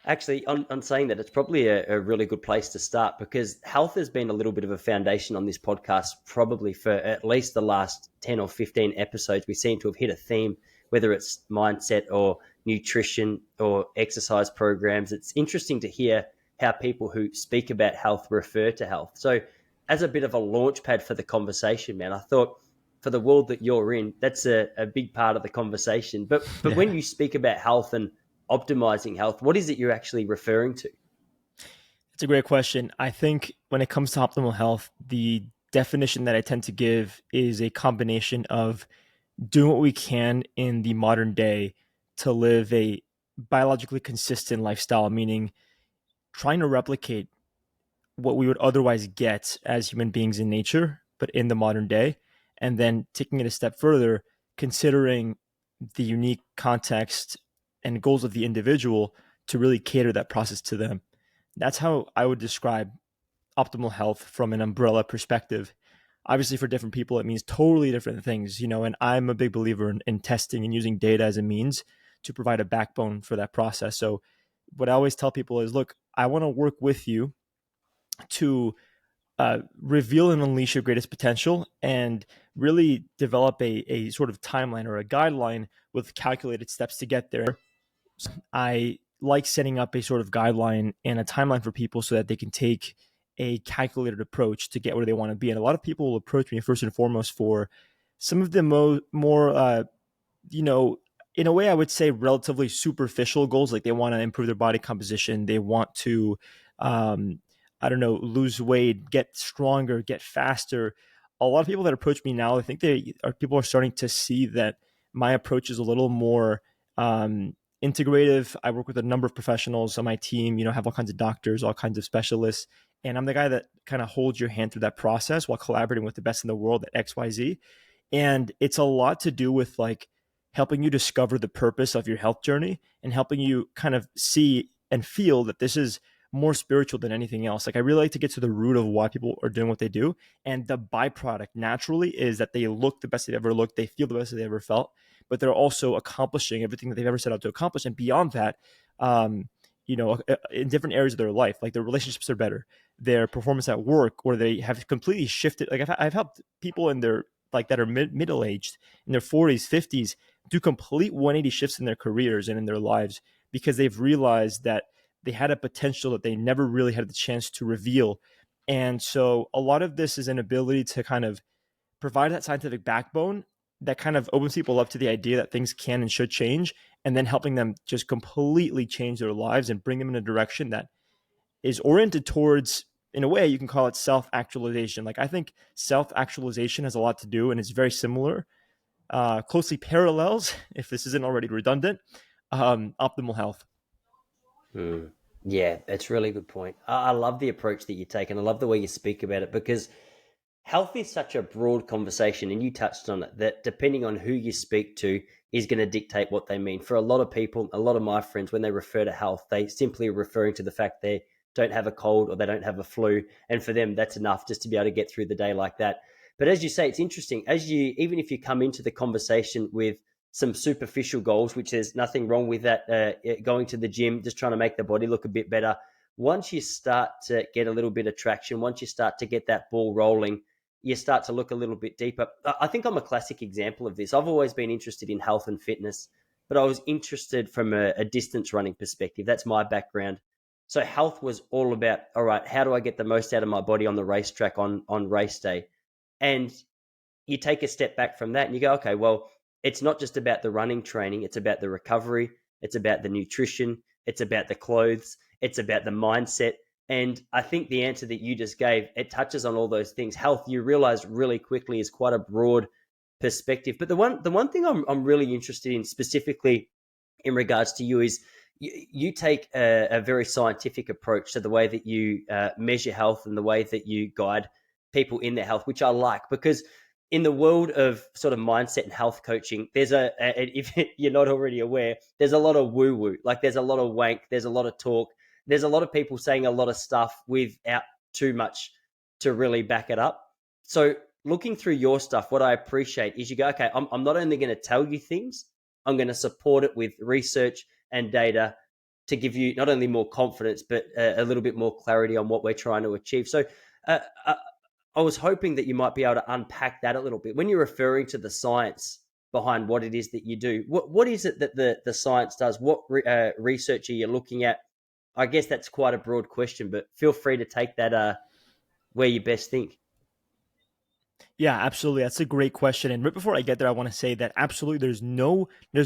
Actually, on saying that, it's probably a really good place to start because health has been a little bit of a foundation on this podcast, probably for at least the last 10 or 15 episodes. We seem to have hit a theme, whether it's mindset or nutrition or exercise programs. It's interesting to hear how people who speak about health refer to health. So, as a bit of a launch pad for the conversation, man, I thought for the world that you're in, that's a big part of the conversation. But Yeah. when you speak about health and optimizing health, what is it you're actually referring to? It's a great question. I think when it comes to optimal health, the definition that I tend to give is a combination of doing what we can in the modern day to live a biologically consistent lifestyle, meaning trying to replicate what we would otherwise get as human beings in nature, but in the modern day. And then taking it a step further, considering the unique context and goals of the individual to really cater that process to them. That's how I would describe optimal health from an umbrella perspective. Obviously, for different people, it means totally different things, and I'm a big believer in testing and using data as a means to provide a backbone for that process. So, what I always tell people is look, I want to work with you to reveal and unleash your greatest potential and really develop a sort of timeline or a guideline with calculated steps to get there. I like setting up a sort of guideline and a timeline for people so that they can take a calculated approach to get where they want to be. And a lot of people will approach me first and foremost for some of the more, you know, in a way, I would say relatively superficial goals. Like they want to improve their body composition. They want to, um, I don't know, lose weight, get stronger, get faster. A lot of people that approach me now, I think people are starting to see that my approach is a little more integrative. I work with a number of professionals on my team, have all kinds of doctors, all kinds of specialists. And I'm the guy that kind of holds your hand through that process while collaborating with the best in the world at XYZ. And it's a lot to do with like helping you discover the purpose of your health journey and helping you kind of see and feel that this is more spiritual than anything else. Like I really like to get to the root of why people are doing what they do. And the byproduct naturally is that they look the best they've ever looked, they feel the best they've ever felt, but they're also accomplishing everything that they've ever set out to accomplish. And beyond that, in different areas of their life, like their relationships are better, their performance at work, or they have completely shifted. Like I've helped people in their like that are middle aged in their 40s, 50s, do complete 180 shifts in their careers and in their lives because they've realized that they had a potential that they never really had the chance to reveal. And so a lot of this is an ability to kind of provide that scientific backbone that kind of opens people up to the idea that things can and should change, and then helping them just completely change their lives and bring them in a direction that is oriented towards, in a way, you can call it self-actualization. Like I think self-actualization has a lot to do and is very similar, closely parallels, if this isn't already redundant, optimal health. Mm. Yeah, that's a really good point. I love the approach that you take, and I love the way you speak about it because health is such a broad conversation, and you touched on it, that depending on who you speak to is going to dictate what they mean. For a lot of people, a lot of my friends, when they refer to health, they simply are referring to the fact they don't have a cold or they don't have a flu. And for them, that's enough just to be able to get through the day like that. But as you say, it's interesting. Even if you come into the conversation with some superficial goals, which there's nothing wrong with that, going to the gym, just trying to make the body look a bit better. Once you start to get a little bit of traction, once you start to get that ball rolling, you start to look a little bit deeper. I think I'm a classic example of this. I've always been interested in health and fitness, but I was interested from a distance running perspective. That's my background. So health was all about, all right, how do I get the most out of my body on the racetrack on race day? And you take a step back from that and you go, okay, well, it's not just about the running training. It's about the recovery. It's about the nutrition. It's about the clothes. It's about the mindset. And I think the answer that you just gave, it touches on all those things. Health, you realize really quickly, is quite a broad perspective. But the one thing I'm really interested in specifically in regards to you is you take a very scientific approach to the way that you measure health and the way that you guide people in their health, which I like because in the world of sort of mindset and health coaching, there's if you're not already aware, there's a lot of woo woo. Like there's a lot of wank, there's a lot of talk, there's a lot of people saying a lot of stuff without too much to really back it up. So looking through your stuff, what I appreciate is you go, okay, I'm not only going to tell you things, I'm going to support it with research and data to give you not only more confidence, but a little bit more clarity on what we're trying to achieve. So uh, uh, I was hoping that you might be able to unpack that a little bit. When you're referring to the science behind what it is that you do, what is it that the science does? What research are you looking at? I guess that's quite a broad question, but feel free to take that where you best think. Yeah, absolutely. That's a great question. And right before I get there, I want to say that absolutely there's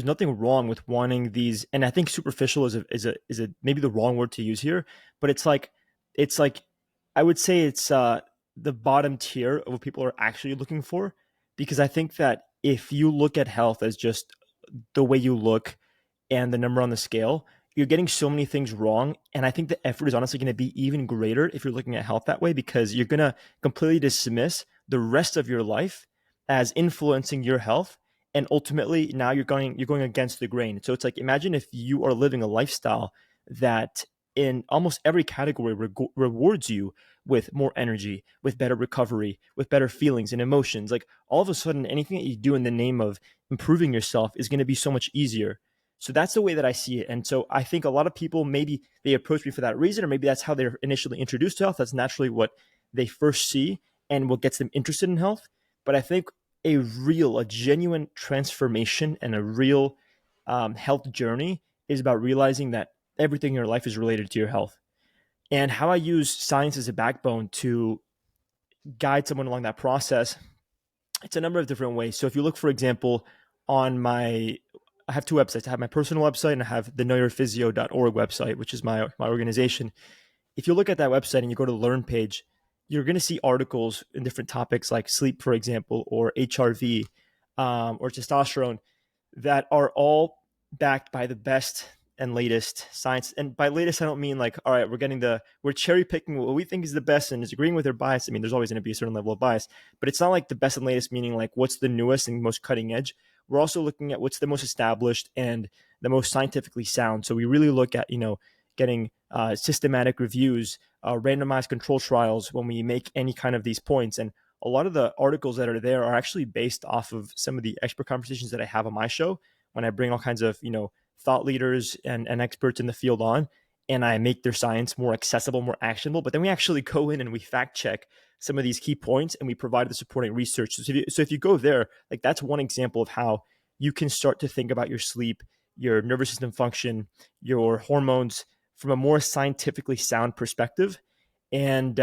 nothing wrong with wanting these. And I think superficial is a maybe the wrong word to use here, but it's like I would say it's the bottom tier of what people are actually looking for, because I think that if you look at health as just the way you look and the number on the scale, you're getting so many things wrong. And I think the effort is honestly going to be even greater if you're looking at health that way, because you're going to completely dismiss the rest of your life as influencing your health. And ultimately, now you're going against the grain. So it's like, imagine if you are living a lifestyle that in almost every category rewards you with more energy, with better recovery, with better feelings and emotions. Like all of a sudden, anything that you do in the name of improving yourself is going to be so much easier. So that's the way that I see it. And so I think a lot of people, maybe they approach me for that reason, or maybe that's how they're initially introduced to health. That's naturally what they first see and what gets them interested in health. But I think a genuine transformation and a real health journey is about realizing that everything in your life is related to your health. And how I use science as a backbone to guide someone along that process, it's a number of different ways. So if you look, for example, on I have two websites. I have my personal website and I have the knowyourphysio.org website, which is my organization. If you look at that website and you go to the learn page, you're going to see articles in different topics like sleep, for example, or HRV, or testosterone, that are all backed by the best and latest science. And by latest, I don't mean like, all right, we're cherry picking what we think is the best and is agreeing with their bias. I mean, there's always going to be a certain level of bias, but it's not like the best and latest, meaning like what's the newest and most cutting edge. We're also looking at what's the most established and the most scientifically sound. So we really look at, getting systematic reviews, randomized control trials when we make any kind of these points. And a lot of the articles that are there are actually based off of some of the expert conversations that I have on my show when I bring all kinds of, thought leaders and experts in the field on, and I make their science more accessible, more actionable. But then we actually go in and we fact check some of these key points and we provide the supporting research. So if you go there, like that's one example of how you can start to think about your sleep, your nervous system function, your hormones from a more scientifically sound perspective. And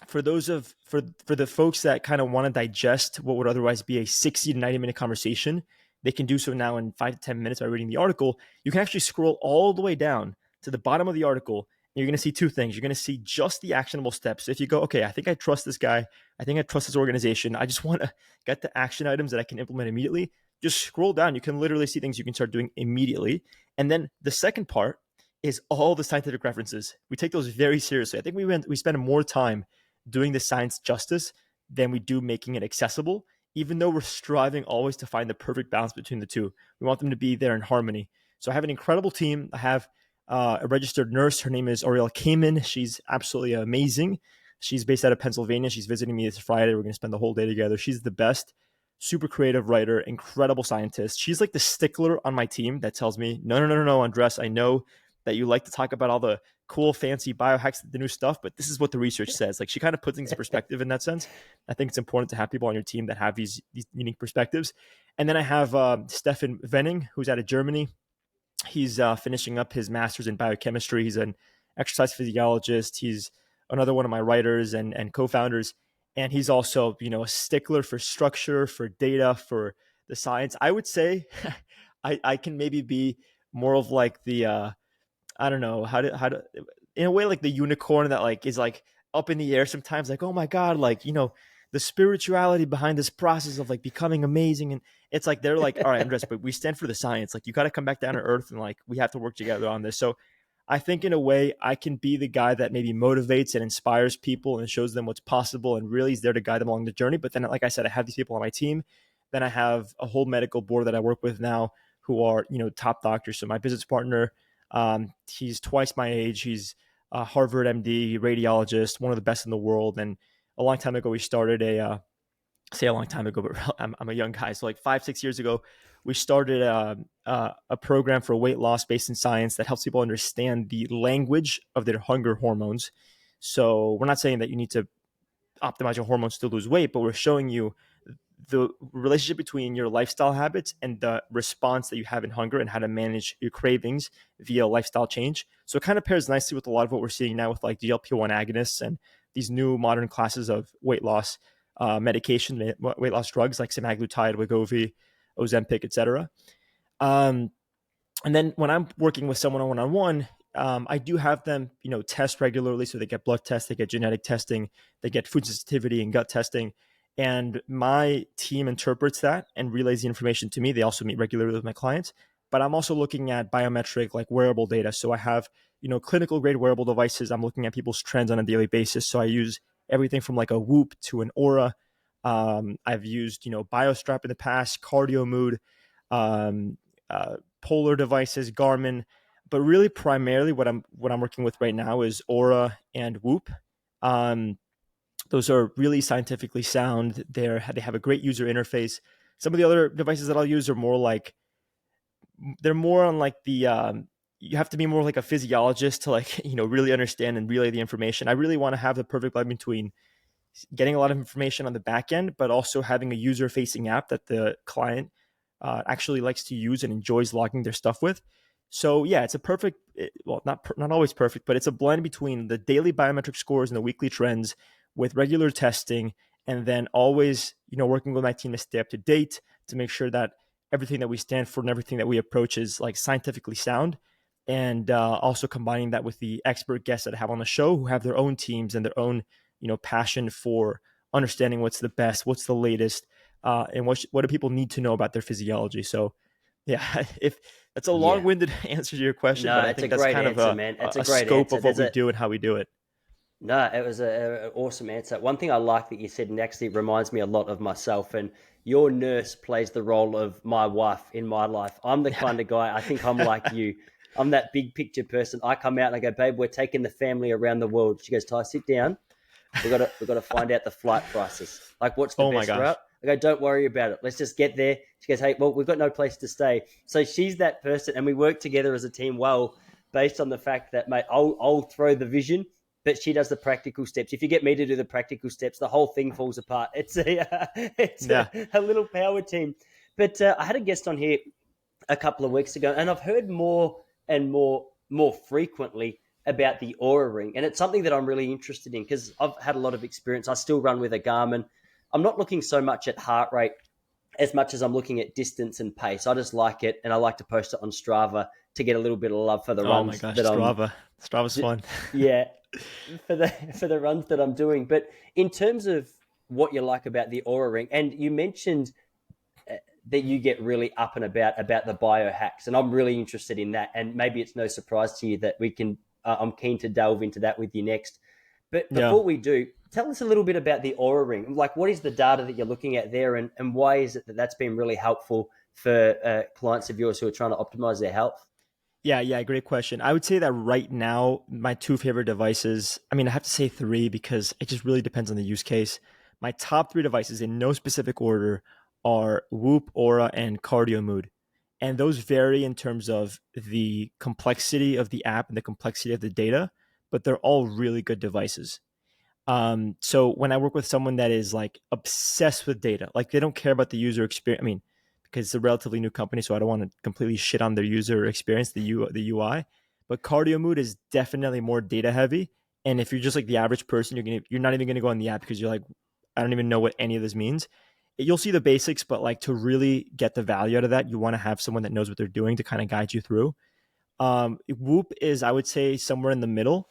for the folks that kind of want to digest what would otherwise be a 60 to 90-minute conversation, they can do so now in 5 to 10 minutes by reading the article. You can actually scroll all the way down to the bottom of the article, and you're going to see two things. You're going to see just the actionable steps. So if you go, okay, I think I trust this guy, I think I trust this organization, I just want to get the action items that I can implement immediately, just scroll down. You can literally see things you can start doing immediately. And then the second part is all the scientific references. We take those very seriously. I think we spend more time doing the science justice than we do making it accessible, even though we're striving always to find the perfect balance between the two. We want them to be there in harmony. So I have an incredible team. I have a registered nurse. Her name is Oriel Kamen. She's absolutely amazing. She's based out of Pennsylvania. She's visiting me this Friday. We're going to spend the whole day together. She's the best, super creative writer, incredible scientist. She's like the stickler on my team that tells me, no, Andres, I know that you like to talk about all the cool, fancy biohacks, the new stuff, but this is what the research says. Like she kind of puts things in perspective in that sense. I think it's important to have people on your team that have these unique perspectives. And then I have Stefan Venning, who's out of Germany. He's finishing up his master's in biochemistry. He's an exercise physiologist. He's another one of my writers and co-founders. And he's also, a stickler for structure, for data, for the science. I would say I can maybe be more of like the, I don't know how to in a way like the unicorn that like is like up in the air sometimes, like, oh my god, like, the spirituality behind this process of like becoming amazing. And it's like they're like, all right, Andres, but we stand for the science. Like you got to come back down to earth and like we have to work together on this. So I think in a way I can be the guy that maybe motivates and inspires people and shows them what's possible and really is there to guide them along the journey. But then, like I said, I have these people on my team. Then I have a whole medical board that I work with now who are, top doctors. So my business partner, he's twice my age. He's a Harvard MD, radiologist, one of the best in the world. And a long time ago, we started say a long time ago, but I'm a young guy. So like 5, 6 years ago, we started a program for weight loss based in science that helps people understand the language of their hunger hormones. So we're not saying that you need to optimize your hormones to lose weight, but we're showing you the relationship between your lifestyle habits and the response that you have in hunger and how to manage your cravings via lifestyle change. So it kind of pairs nicely with a lot of what we're seeing now with like GLP-1 agonists and these new modern classes of weight loss medication, weight loss drugs like semaglutide, Wegovy, Ozempic, etc. Um, and then when I'm working with someone on one-on-one, I do have them, test regularly. So they get blood tests, they get genetic testing, they get food sensitivity and gut testing. And my team interprets that and relays the information to me. They also meet regularly with my clients. But I'm also looking at biometric, like wearable data. So I have, clinical grade wearable devices. I'm looking at people's trends on a daily basis. So I use everything from like a Whoop to an Aura. I've used, BioStrap in the past, Cardio Mood, um, Polar devices, Garmin, but really primarily what I'm working with right now is Aura and Whoop. Those are really scientifically sound. They have a great user interface. Some of the other devices that I'll use are more like they're more on like the you have to be more like a physiologist to like really understand and relay the information. I really want to have the perfect blend between getting a lot of information on the back end, but also having a user-facing app that the client actually likes to use and enjoys logging their stuff with. So yeah, it's a perfect, well, not always perfect, but it's a blend between the daily biometric scores and the weekly trends with regular testing, and then always working with my team to stay up to date to make sure that everything that we stand for and everything that we approach is like scientifically sound. And also combining that with the expert guests that I have on the show who have their own teams and their own passion for understanding what's the best, what's the latest, and what do people need to know about their physiology. So yeah, if that's a Yeah. long-winded answer to your question, No, but I it's a think that's great kind of answer, man. It's a a great scope answer. of what we do and how we do it. No, it was an awesome answer. One thing I like that you said, and actually it reminds me a lot of myself, and your nurse plays the role of my wife in my life. I'm the kind of guy, I think I'm like you. I'm that big picture person. I come out and I go, babe, we're taking the family around the world. She goes, Ty, sit down. We've got to find out the flight prices. Like, what's the Oh my best route? gosh. I go, don't worry about it. Let's just get there. She goes, hey, well, we've got no place to stay. So she's that person, and we work together as a team well, based on the fact that, mate, I'll throw the vision, but she does the practical steps. If you get me to do the practical steps, the whole thing falls apart. It's Yeah. a little power team. But I had a guest on here a couple of weeks ago, and I've heard more and more frequently about the Aura Ring, and it's something that I'm really interested in because I've had a lot of experience. I still run with a Garmin. I'm not looking so much at heart rate as much as I'm looking at distance and pace. I just like it, and I like to post it on Strava to get a little bit of love for the Oh my runs gosh. that I'm. Strava's fun. Yeah, for the runs that I'm doing. But in terms of what you like about the Aura Ring, and you mentioned that you get really up and about the biohacks, and I'm really interested in that. And maybe it's no surprise to you that we can. I'm keen to delve into that with you next. But Yeah. before we do, tell us a little bit about the Aura Ring. Like, what is the data that you're looking at there, and why is it that that's been really helpful for clients of yours who are trying to optimize their health? Yeah, great question. I would say that right now, my two favorite devices, I mean, I have to say three because it just really depends on the use case. My top three devices in no specific order are Whoop, Aura, and Cardio Mood. And those vary in terms of the complexity of the app and the complexity of the data, but they're all really good devices. So when I work with someone that is like obsessed with data, like they don't care about the user experience. I mean, because it's a relatively new company, so I don't want to completely shit on their user experience, the UI. But Cardio Mood is definitely more data heavy. And if you're just like the average person, you're not even gonna go on the app because you're like, I don't even know what any of this means. You'll see the basics, but like to really get the value out of that, you want to have someone that knows what they're doing to kind of guide you through. Whoop is, I would say, somewhere in the middle.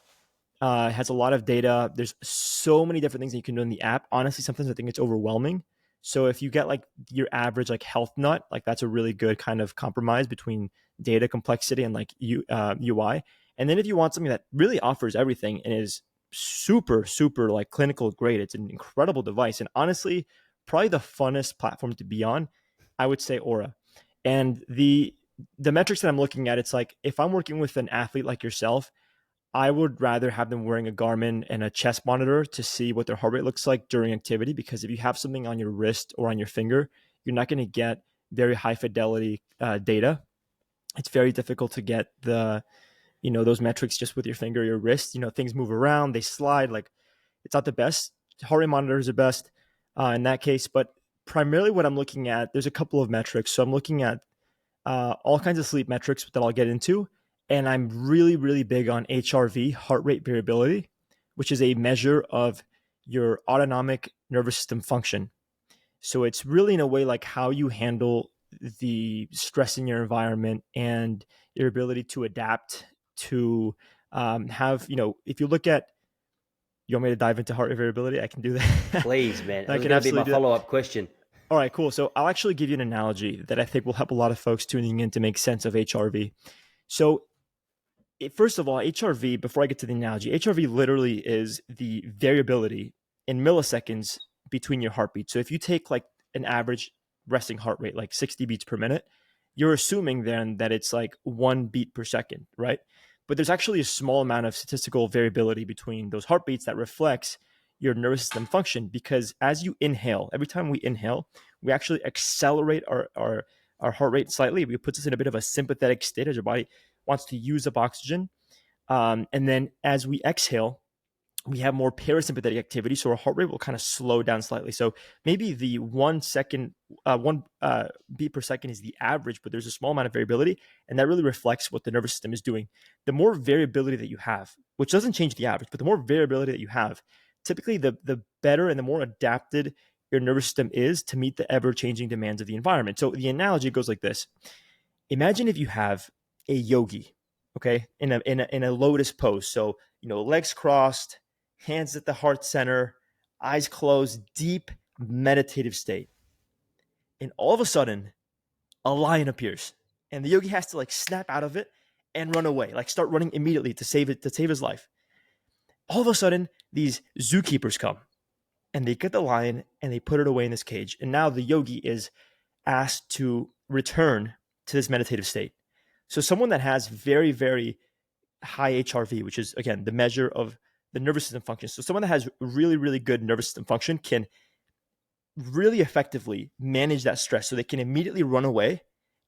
Has a lot of data. There's so many different things that you can do in the app. Honestly, sometimes I think it's overwhelming. So if you get like your average like health nut, like that's a really good kind of compromise between data complexity and like UI. And then if you want something that really offers everything and is super like clinical grade, it's an incredible device. And honestly, probably the funnest platform to be on, I would say Aura. And the metrics that I'm looking at, it's like if I'm working with an athlete like yourself, I would rather have them wearing a Garmin and a chest monitor to see what their heart rate looks like during activity. Because if you have something on your wrist or on your finger, you're not going to get very high fidelity data. It's very difficult to get those metrics just with your finger or your wrist. Things move around, they slide. Like, it's not the best. Heart rate monitors are best in that case. But primarily what I'm looking at, there's a couple of metrics. So I'm looking at all kinds of sleep metrics that I'll get into. And I'm really, really big on HRV, heart rate variability, which is a measure of your autonomic nervous system function. So it's really, in a way, like how you handle the stress in your environment and your ability to adapt to if you look at, you want me to dive into heart rate variability? I can do that. Please, man. It I was can going to be my absolutely do that. follow-up question. All right, cool. So I'll actually give you an analogy that I think will help a lot of folks tuning in to make sense of HRV. So first of all, HRV, before I get to the analogy, HRV literally is the variability in milliseconds between your heartbeats. So if you take like an average resting heart rate, like 60 beats per minute, you're assuming then that it's like 1 beat per second, right? But there's actually a small amount of statistical variability between those heartbeats that reflects your nervous system function, because as you inhale, every time we inhale, we actually accelerate our heart rate slightly. It puts us in a bit of a sympathetic state as your body wants to use up oxygen. And then as we exhale, we have more parasympathetic activity, so our heart rate will kind of slow down slightly. So maybe the 1 beat per second is the average, but there's a small amount of variability, and that really reflects what the nervous system is doing. The more variability that you have, which doesn't change the average, but the more variability that you have, typically the better and the more adapted your nervous system is to meet the ever-changing demands of the environment. So the analogy goes like this. Imagine if you have a yogi, okay, in a lotus pose. So, legs crossed, hands at the heart center, eyes closed, deep meditative state. And all of a sudden, a lion appears, and the yogi has to like snap out of it and run away, like start running immediately to save his life. All of a sudden, these zookeepers come, and they get the lion and they put it away in this cage. And now the yogi is asked to return to this meditative state. So someone that has very, very high HRV, which is, again, the measure of the nervous system function. So someone that has really, really good nervous system function can really effectively manage that stress. So they can immediately run away.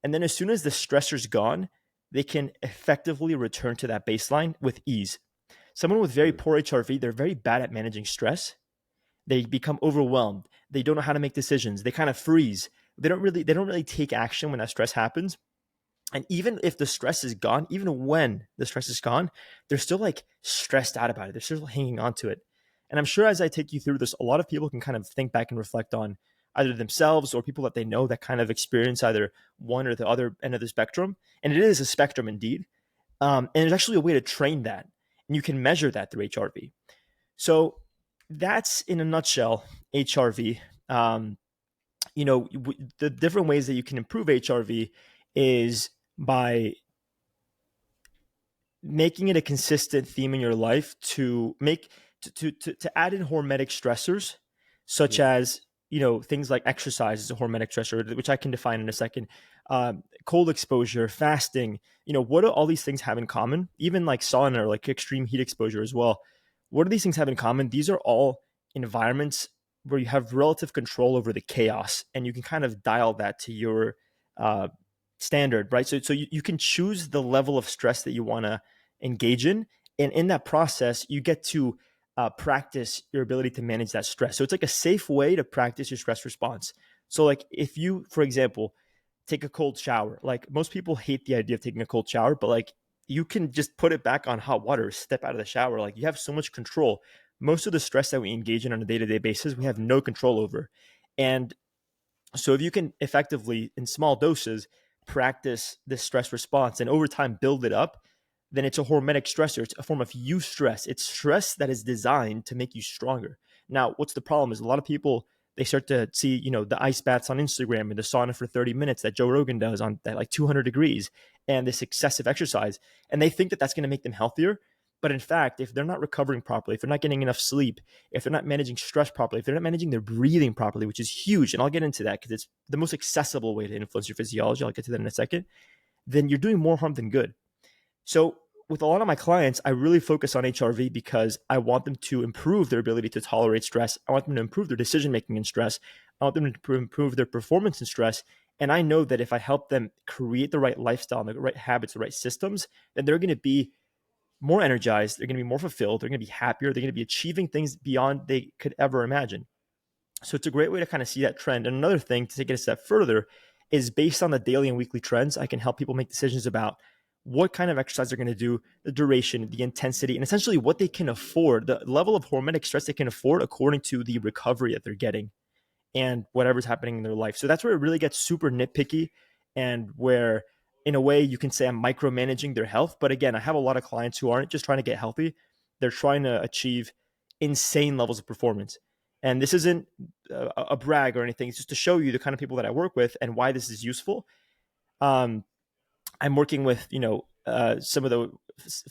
And then as soon as the stressor's gone, they can effectively return to that baseline with ease. Someone with very poor HRV, they're very bad at managing stress. They become overwhelmed. They don't know how to make decisions. They kind of freeze. They don't really take action when that stress happens. And even if the stress is gone, even when the stress is gone, they're still like stressed out about it. They're still hanging on to it. And I'm sure as I take you through this, a lot of people can kind of think back and reflect on either themselves or people that they know that kind of experience either one or the other end of the spectrum. And it is a spectrum indeed. And there's actually a way to train that. And you can measure that through HRV. So that's, in a nutshell, HRV. The different ways that you can improve HRV is by making it a consistent theme in your life to add in hormetic stressors, such as things like exercise is a hormetic stressor, which I can define in a second. Cold exposure, fasting. What do all these things have in common? Even like sauna or like extreme heat exposure as well. What do these things have in common? These are all environments where you have relative control over the chaos, and you can kind of dial that to your standard, right? So you can choose the level of stress that you want to engage in. And in that process, you get to practice your ability to manage that stress. So it's like a safe way to practice your stress response. So like if you, for example, take a cold shower, like most people hate the idea of taking a cold shower, but like you can just put it back on hot water, step out of the shower. Like you have so much control. Most of the stress that we engage in on a day-to-day basis, we have no control over. And so if you can effectively, in small doses, practice this stress response and over time build it up, then it's a hormetic stressor. It's a form of eustress. It's stress that is designed to make you stronger. Now, what's the problem is a lot of people, they start to see, the ice baths on Instagram and the sauna for 30 minutes that Joe Rogan does on that like 200 degrees and this excessive exercise. And they think that that's going to make them healthier. But in fact, if they're not recovering properly, if they're not getting enough sleep, if they're not managing stress properly, if they're not managing their breathing properly, which is huge, and I'll get into that because it's the most accessible way to influence your physiology, I'll get to that in a second, then you're doing more harm than good. So with a lot of my clients, I really focus on HRV because I want them to improve their ability to tolerate stress. I want them to improve their decision-making in stress. I want them to improve their performance in stress. And I know that if I help them create the right lifestyle, the right habits, the right systems, then they're going to be more energized. They're going to be more fulfilled. They're going to be happier. They're going to be achieving things beyond they could ever imagine. So it's a great way to kind of see that trend. And another thing to take it a step further is based on the daily and weekly trends, I can help people make decisions about what kind of exercise they're going to do, the duration, the intensity, and essentially what they can afford, the level of hormetic stress they can afford according to the recovery that they're getting and whatever's happening in their life. So that's where it really gets super nitpicky, and where in a way you can say I'm micromanaging their health. But again, I have a lot of clients who aren't just trying to get healthy. They're trying to achieve insane levels of performance. And this isn't a brag or anything. It's just to show you the kind of people that I work with and why this is useful. Um, I'm working with, some of the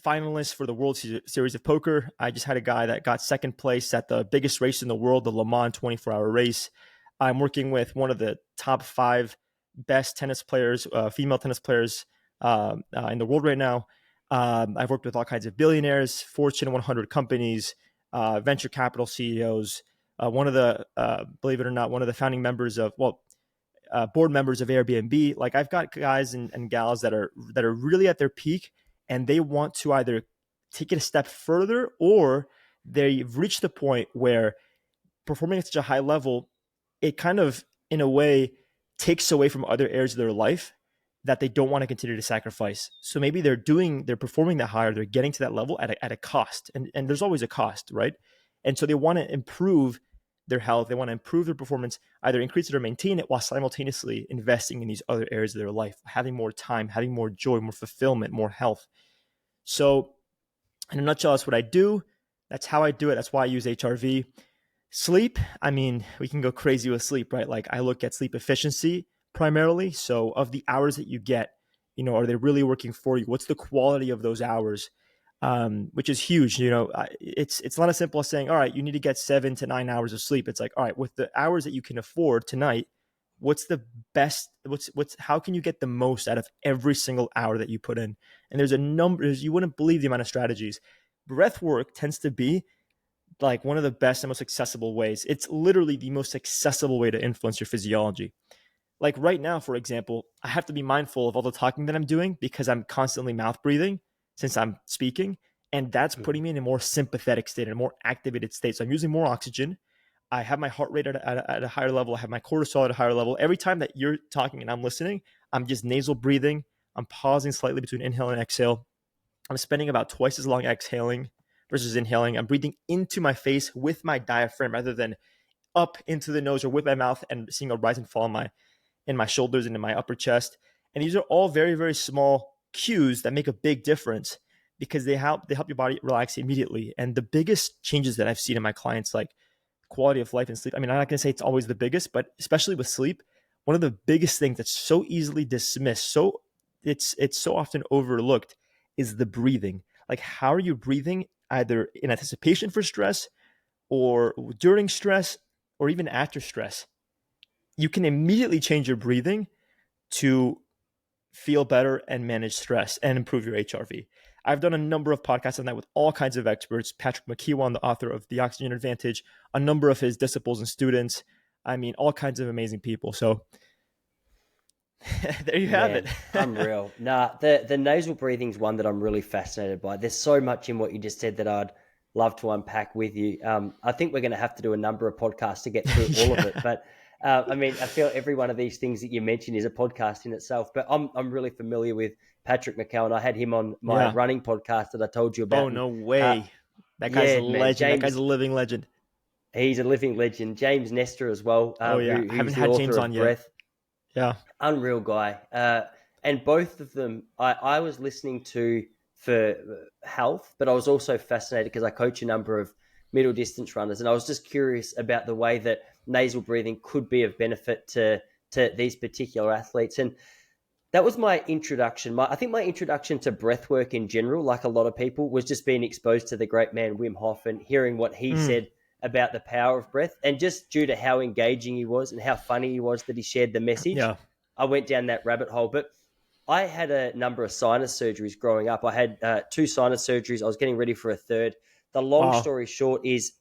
finalists for the World Series of Poker. I just had a guy that got second place at the biggest race in the world, the Le Mans 24-hour race. I'm working with one of the top 5 best tennis players, female tennis players in the world right now. I've worked with all kinds of billionaires, Fortune 100 companies, venture capital CEOs. One of the, believe it or not, one of the founding members of, board members of Airbnb. Like I've got guys and gals that are really at their peak, and they want to either take it a step further, or they've reached the point where performing at such a high level, it kind of, in a way, takes away from other areas of their life that they don't want to continue to sacrifice. So maybe they're performing that higher, they're getting to that level at a cost. And there's always a cost, right? And so they want to improve their health, they want to improve their performance, either increase it or maintain it, while simultaneously investing in these other areas of their life, having more time, having more joy, more fulfillment, more health. So in a nutshell, that's what I do. That's how I do it. That's why I use HRV. Sleep, I mean, we can go crazy with sleep, right? Like I look at sleep efficiency primarily. So of the hours that you get, are they really working for you? What's the quality of those hours? Which is huge. It's not as simple as saying, all right, you need to get 7 to 9 hours of sleep. It's like, all right, with the hours that you can afford tonight, what's the best, how can you get the most out of every single hour that you put in? And there's a number, you wouldn't believe the amount of strategies. Breath work tends to be like one of the best and most accessible ways. It's literally the most accessible way to influence your physiology. Like right now, for example, I have to be mindful of all the talking that I'm doing because I'm constantly mouth breathing since I'm speaking. And that's putting me in a more sympathetic state, in a more activated state. So I'm using more oxygen. I have my heart rate at a higher level. I have my cortisol at a higher level. Every time that you're talking and I'm listening, I'm just nasal breathing. I'm pausing slightly between inhale and exhale. I'm spending about twice as long exhaling versus inhaling. I'm breathing into my face with my diaphragm rather than up into the nose or with my mouth and seeing a rise and fall in my shoulders and in my upper chest. And these are all very, very small cues that make a big difference because they help your body relax immediately. And the biggest changes that I've seen in my clients, like quality of life and sleep, I mean, I'm not going to say it's always the biggest, but especially with sleep, one of the biggest things that's so easily dismissed, so it's so often overlooked, is the breathing. Like, how are you breathing either in anticipation for stress or during stress or even after stress? You can immediately change your breathing to feel better and manage stress and improve your HRV. I've done a number of podcasts on that with all kinds of experts. Patrick McKeown, the author of The Oxygen Advantage, a number of his disciples and students. I mean, all kinds of amazing people. So there you have it. Unreal. Nah, the nasal breathing is one that I'm really fascinated by. There's so much in what you just said that I'd love to unpack with you. I think we're going to have to do a number of podcasts to get through all of it. But I mean, I feel every one of these things that you mentioned is a podcast in itself. But I'm really familiar with Patrick McKeown. I had him on my running podcast that I told you about. Oh, no way. That guy's a legend. James, that guy's a living legend. He's a living legend. James Nestor as well. I haven't had James on Breath. Yet. Yeah. Unreal guy. And both of them, I was listening to for health, but I was also fascinated because I coach a number of middle distance runners. And I was just curious about the way that nasal breathing could be of benefit to these particular athletes. And that was my introduction. I think my introduction to breath work in general, like a lot of people, was just being exposed to the great man Wim Hof and hearing what he said about the power of breath. And just due to how engaging he was and how funny he was that he shared the message, I went down that rabbit hole. But I had a number of sinus surgeries growing up. I had 2 sinus surgeries. I was getting ready for a third. The long story short is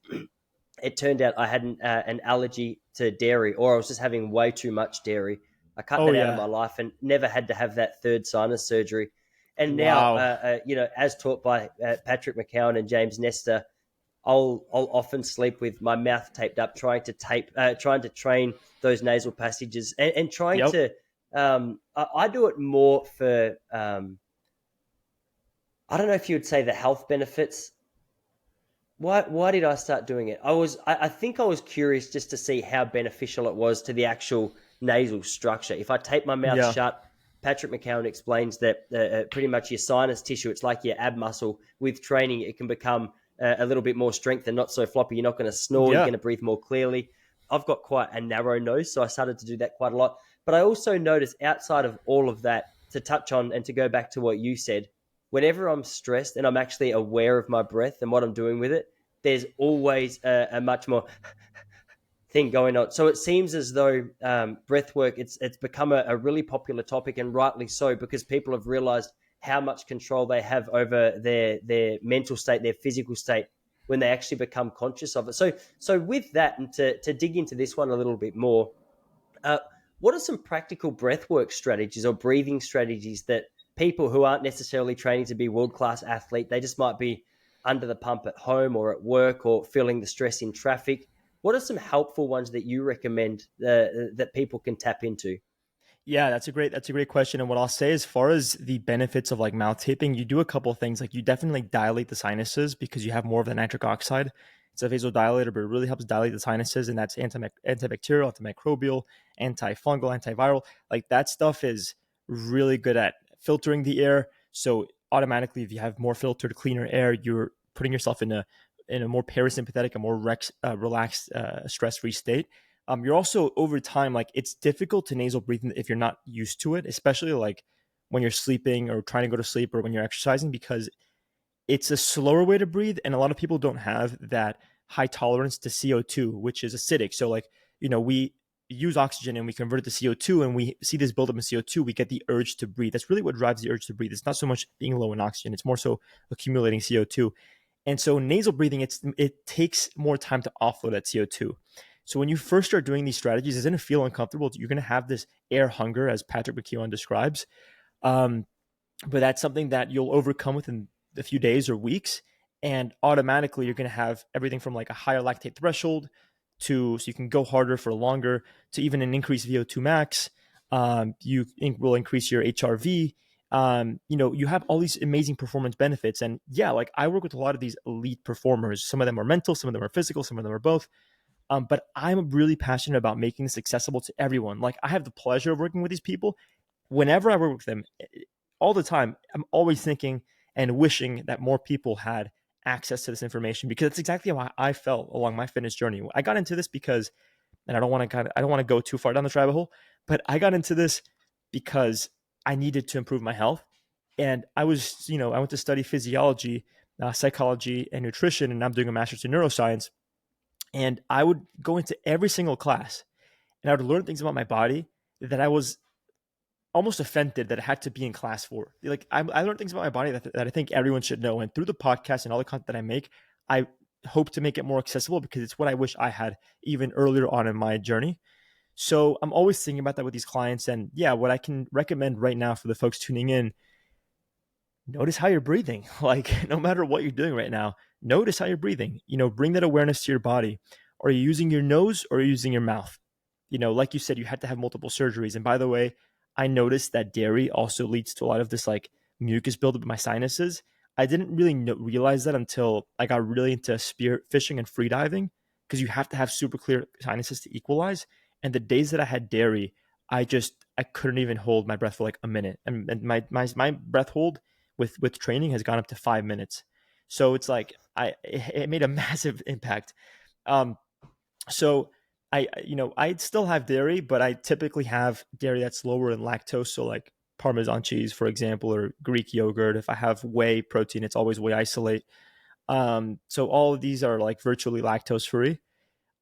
it turned out I had an allergy to dairy, or I was just having way too much dairy. I cut Oh that out of yeah. my life and never had to have that third sinus surgery. And now, Wow. as taught by Patrick McCowan and James Nestor, I'll often sleep with my mouth taped up, trying to train those nasal passages, and trying Yep. to. I do it more for. I don't know if you would say the health benefits. Why did I start doing it? I think I was curious just to see how beneficial it was to the actual nasal structure. If I tape my mouth Yeah. shut, Patrick McCowan explains that pretty much your sinus tissue, it's like your ab muscle. With training, it can become a little bit more strength and not so floppy. You're not going to snore. You're Yeah. going to breathe more clearly. I've got quite a narrow nose, so I started to do that quite a lot. But I also noticed outside of all of that, to touch on and to go back to what you said, whenever I'm stressed and I'm actually aware of my breath and what I'm doing with it, there's always a much more thing going on. So it seems as though breath work it's become a really popular topic, and rightly so, because people have realized how much control they have over their mental state, their physical state, when they actually become conscious of it. So with that, and to dig into this one a little bit more, uh, what are some practical breathwork strategies or breathing strategies that people who aren't necessarily training to be world class athlete, they just might be under the pump at home or at work or feeling the stress in traffic? What are some helpful ones that you recommend that people can tap into? Yeah, that's a great question. And what I'll say as far as the benefits of like mouth taping, you do a couple of things. Like you definitely dilate the sinuses because you have more of the nitric oxide. It's a vasodilator, but it really helps dilate the sinuses, and that's antibacterial, antimicrobial, antifungal, antiviral. Like that stuff is really good at filtering the air. So automatically, if you have more filtered, cleaner air, you're putting yourself in a more parasympathetic, a more relaxed, stress-free state. You're also over time, like it's difficult to nasal breathe if you're not used to it, especially like when you're sleeping or trying to go to sleep or when you're exercising, because it's a slower way to breathe. And a lot of people don't have that high tolerance to CO2, which is acidic. So like, we use oxygen and we convert it to CO2 and we see this buildup in CO2, we get the urge to breathe. That's really what drives the urge to breathe. It's not so much being low in oxygen. It's more so accumulating CO2. And so nasal breathing, it takes more time to offload that CO2. So when you first start doing these strategies, it's going to feel uncomfortable. You're going to have this air hunger, as Patrick McKeown describes. Um, but that's something that you'll overcome within a few days or weeks. And automatically, you're going to have everything from like a higher lactate threshold so you can go harder for longer, to even an increased VO2 max. Will increase your HRV. You have all these amazing performance benefits. And yeah, like I work with a lot of these elite performers. Some of them are mental, some of them are physical, some of them are both. But I'm really passionate about making this accessible to everyone. Like I have the pleasure of working with these people. Whenever I work with them, all the time, I'm always thinking and wishing that more people had access to this information, because that's exactly how I felt along my fitness journey. I got into this because, and I don't want to go too far down this rabbit hole, but I got into this because I needed to improve my health. And I went to study physiology, psychology, and nutrition, and I'm doing a master's in neuroscience. And I would go into every single class and I would learn things about my body that I was almost offended that I had to be in class for. Like I learned things about my body that I think everyone should know. And through the podcast and all the content that I make, I hope to make it more accessible, because it's what I wish I had even earlier on in my journey. So I'm always thinking about that with these clients. And yeah, what I can recommend right now for the folks tuning in: notice how you're breathing. Like no matter what you're doing right now, notice how you're breathing. Bring that awareness to your body. Are you using your nose or are you using your mouth? Like you said, you had to have multiple surgeries. And by the way, I noticed that dairy also leads to a lot of this like mucus buildup in my sinuses. I didn't really realize that until I got really into spear fishing and free diving, because you have to have super clear sinuses to equalize. And the days that I had dairy, I couldn't even hold my breath for like a minute. And my breath hold with training has gone up to 5 minutes. So it's like it made a massive impact. Um, so I still have dairy, but I typically have dairy that's lower in lactose. So like Parmesan cheese, for example, or Greek yogurt. If I have whey protein, it's always whey isolate. So all of these are like virtually lactose free,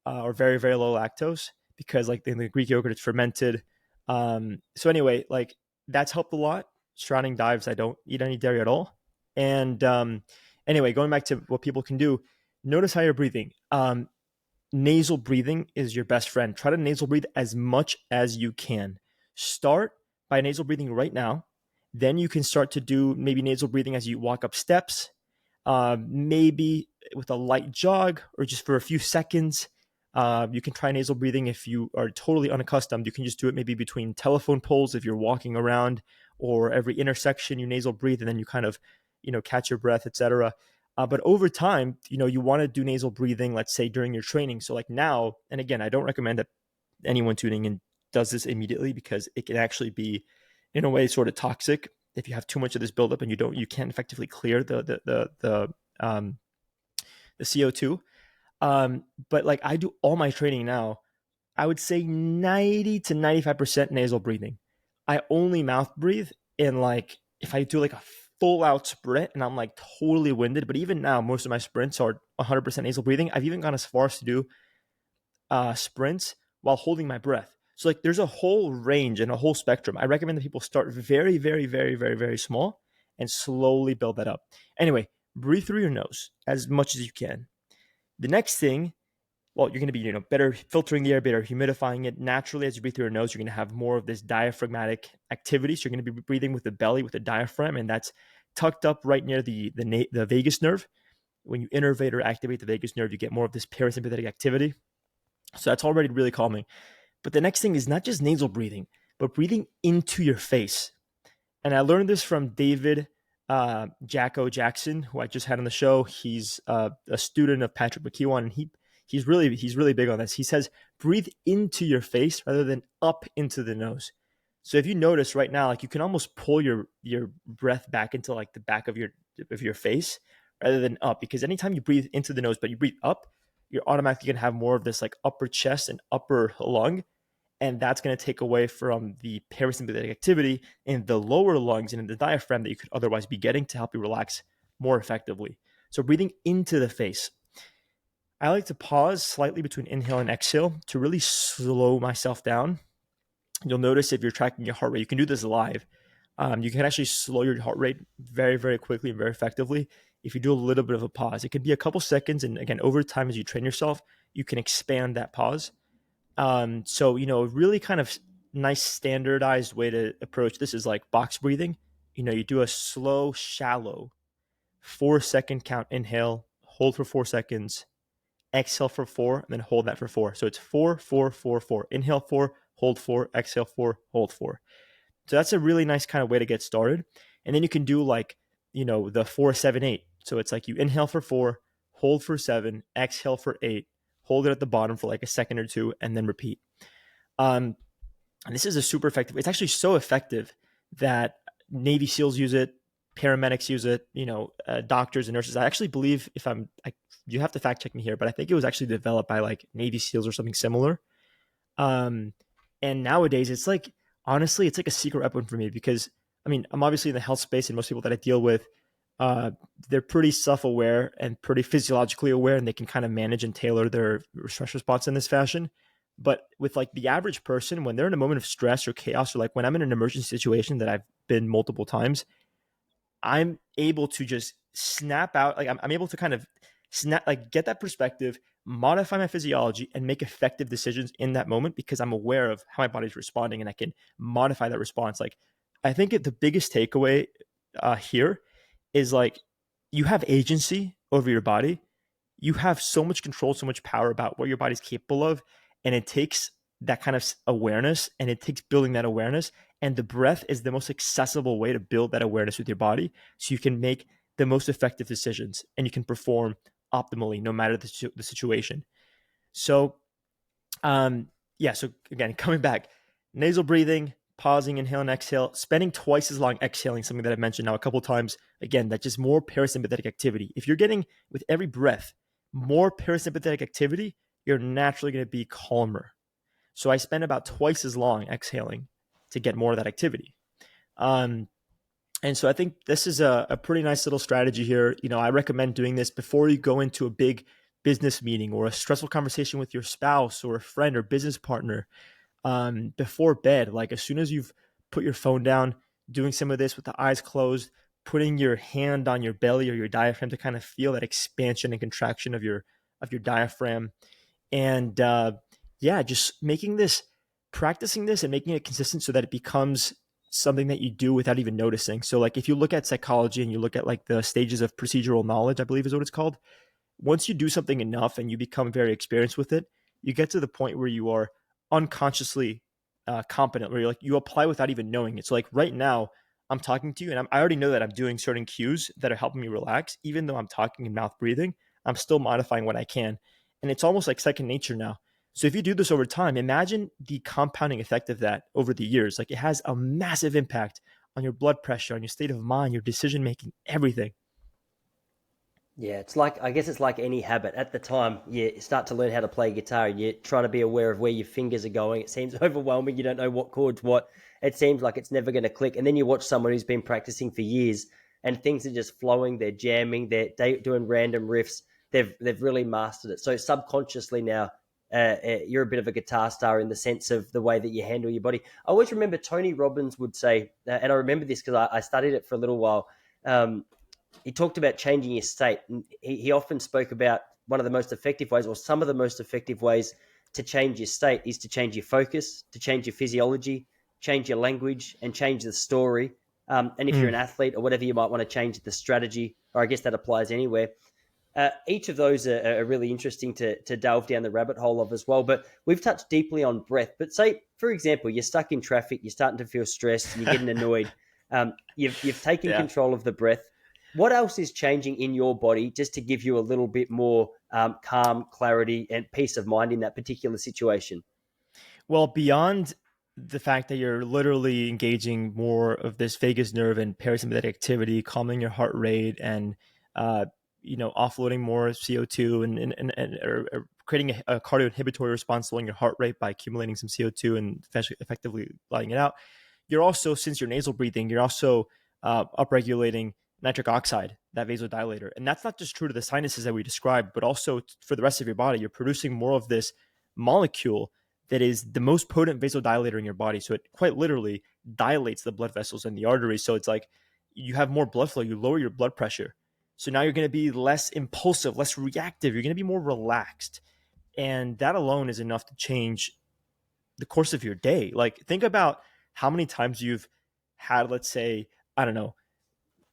or very, very low lactose, because like in the Greek yogurt, it's fermented. So anyway, like that's helped a lot. Surrounding dives, I don't eat any dairy at all. And anyway, going back to what people can do, notice how you're breathing. Nasal breathing is your best friend. Try to nasal breathe as much as you can. Start by nasal breathing right now. Then you can start to do maybe nasal breathing as you walk up steps, maybe with a light jog or just for a few seconds. You can try nasal breathing if you are totally unaccustomed. You can just do it maybe between telephone poles if you're walking around, or every intersection you nasal breathe and then you kind of, catch your breath, etc. But over time, you want to do nasal breathing, let's say during your training. So like now, and again, I don't recommend that anyone tuning in does this immediately because it can actually be, in a way, sort of toxic if you have too much of this buildup and you can't effectively clear the CO2. But like I do all my training now, I would say 90 to 95% nasal breathing. I only mouth breathe in like if I do like a full out sprint and I'm like totally winded. But even now, most of my sprints are 100% nasal breathing. I've even gone as far as to do sprints while holding my breath. So like there's a whole range and a whole spectrum. I recommend that people start very, very, very, very, very small and slowly build that up. Anyway, breathe through your nose as much as you can. The next thing, well, you're going to be, better filtering the air, better humidifying it. Naturally, as you breathe through your nose, you're going to have more of this diaphragmatic activity. So you're going to be breathing with the belly, with the diaphragm, and that's tucked up right near the vagus nerve. When you innervate or activate the vagus nerve, you get more of this parasympathetic activity. So that's already really calming. But the next thing is not just nasal breathing, but breathing into your face. And I learned this from David Jacko Jackson, who I just had on the show. He's a student of Patrick McKeown, and he's really big on this. He says, breathe into your face rather than up into the nose. So if you notice right now, like you can almost pull your breath back into like the back of your face rather than up, because anytime you breathe into the nose, but you breathe up, you're automatically going to have more of this like upper chest and upper lung. And that's going to take away from the parasympathetic activity in the lower lungs and in the diaphragm that you could otherwise be getting to help you relax more effectively. So breathing into the face. I like to pause slightly between inhale and exhale to really slow myself down. You'll notice if you're tracking your heart rate, you can do this live. You can actually slow your heart rate very, very quickly and very effectively if you do a little bit of a pause. It can be a couple seconds. And again, over time, as you train yourself, you can expand that pause. So, really kind of nice standardized way to approach this is like box breathing. You do a slow, shallow 4-second count inhale, hold for 4 seconds, exhale for 4, and then hold that for 4. So it's 4, 4, 4, 4. Inhale 4, hold 4, exhale 4, hold 4. So that's a really nice kind of way to get started. And then you can do like, the 4, 7, 8. So it's like you inhale for 4, hold for 7, exhale for 8, hold it at the bottom for like a second or two, and then repeat. And this is a super effective. It's actually so effective that Navy SEALs use it, paramedics use it, doctors and nurses. I actually believe you have to fact check me here, but I think it was actually developed by like Navy SEALs or something similar. And nowadays it's like, honestly, it's like a secret weapon for me because I'm obviously in the health space and most people that I deal with, they're pretty self-aware and pretty physiologically aware, and they can kind of manage and tailor their stress response in this fashion. But with like the average person, when they're in a moment of stress or chaos, or like when I'm in an emergency situation that I've been multiple times, I'm able to just snap out. Like I'm able to kind of snap, like get that perspective, modify my physiology, and make effective decisions in that moment because I'm aware of how my body's responding and I can modify that response. Like I think the biggest takeaway here is like you have agency over your body. You have so much control, so much power about what your body's capable of. And it takes that kind of awareness and it takes building that awareness. And the breath is the most accessible way to build that awareness with your body so you can make the most effective decisions and you can perform optimally no matter the situation. So, so again, coming back, nasal breathing, pausing, inhale and exhale, spending twice as long exhaling, something that I've mentioned now a couple of times. Again, that's just more parasympathetic activity. If you're getting, with every breath, more parasympathetic activity, you're naturally going to be calmer. So I spend about twice as long exhaling to get more of that activity. And so I think this is a pretty nice little strategy here. I recommend doing this before you go into a big business meeting or a stressful conversation with your spouse or a friend or business partner. Before bed, like as soon as you've put your phone down, doing some of this with the eyes closed, putting your hand on your belly or your diaphragm to kind of feel that expansion and contraction of your diaphragm. And just making this practicing this and making it consistent so that it becomes something that you do without even noticing. So like if you look at psychology and you look at like the stages of procedural knowledge, I believe is what it's called. Once you do something enough and you become very experienced with it, you get to the point where you are unconsciously competent, where you're like you apply without even knowing it. So like right now, I'm talking to you and I already know that I'm doing certain cues that are helping me relax, even though I'm talking and mouth breathing. I'm still modifying what I can, and it's almost like second nature now. So if you do this over time, imagine the compounding effect of that over the years. Like it has a massive impact on your blood pressure, on your state of mind, your decision making, everything. Yeah, it's like, I guess it's like any habit. At the time, you start to learn how to play guitar and you try to be aware of where your fingers are going. It seems overwhelming. You don't know what chords what. It seems like it's never going to click. And then you watch someone who's been practicing for years and things are just flowing. They're jamming. They're doing random riffs. They've really mastered it. So subconsciously now, you're a bit of a guitar star in the sense of the way that you handle your body. I always remember Tony Robbins would say, and I remember this because I studied it for a little while. He talked about changing your state. And he often spoke about one of the most effective ways, or some of the most effective ways to change your state is to change your focus, to change your physiology, change your language, and change the story. And if you're Mm. an athlete or whatever, you might want to change the strategy, or I guess that applies anywhere. Each of those are really interesting to delve down the rabbit hole of as well. But we've touched deeply on breath. But say, for example, you're stuck in traffic, you're starting to feel stressed, you're getting annoyed. You've taken Yeah. control of the breath. What else is changing in your body just to give you a little bit more calm, clarity, and peace of mind in that particular situation? Well, beyond the fact that you're literally engaging more of this vagus nerve and parasympathetic activity, calming your heart rate, and uh, offloading more CO2 or creating a cardio inhibitory response, slowing your heart rate by accumulating some CO2 and effectively letting it out. You're also, since you're nasal breathing, you're also upregulating nitric oxide, that vasodilator. And that's not just true to the sinuses that we described, but also for the rest of your body. You're producing more of this molecule that is the most potent vasodilator in your body. So it quite literally dilates the blood vessels and the arteries. So it's like you have more blood flow, you lower your blood pressure. So now you're going to be less impulsive, less reactive. You're going to be more relaxed. And that alone is enough to change the course of your day. Like, think about how many times you've had, let's say, I don't know,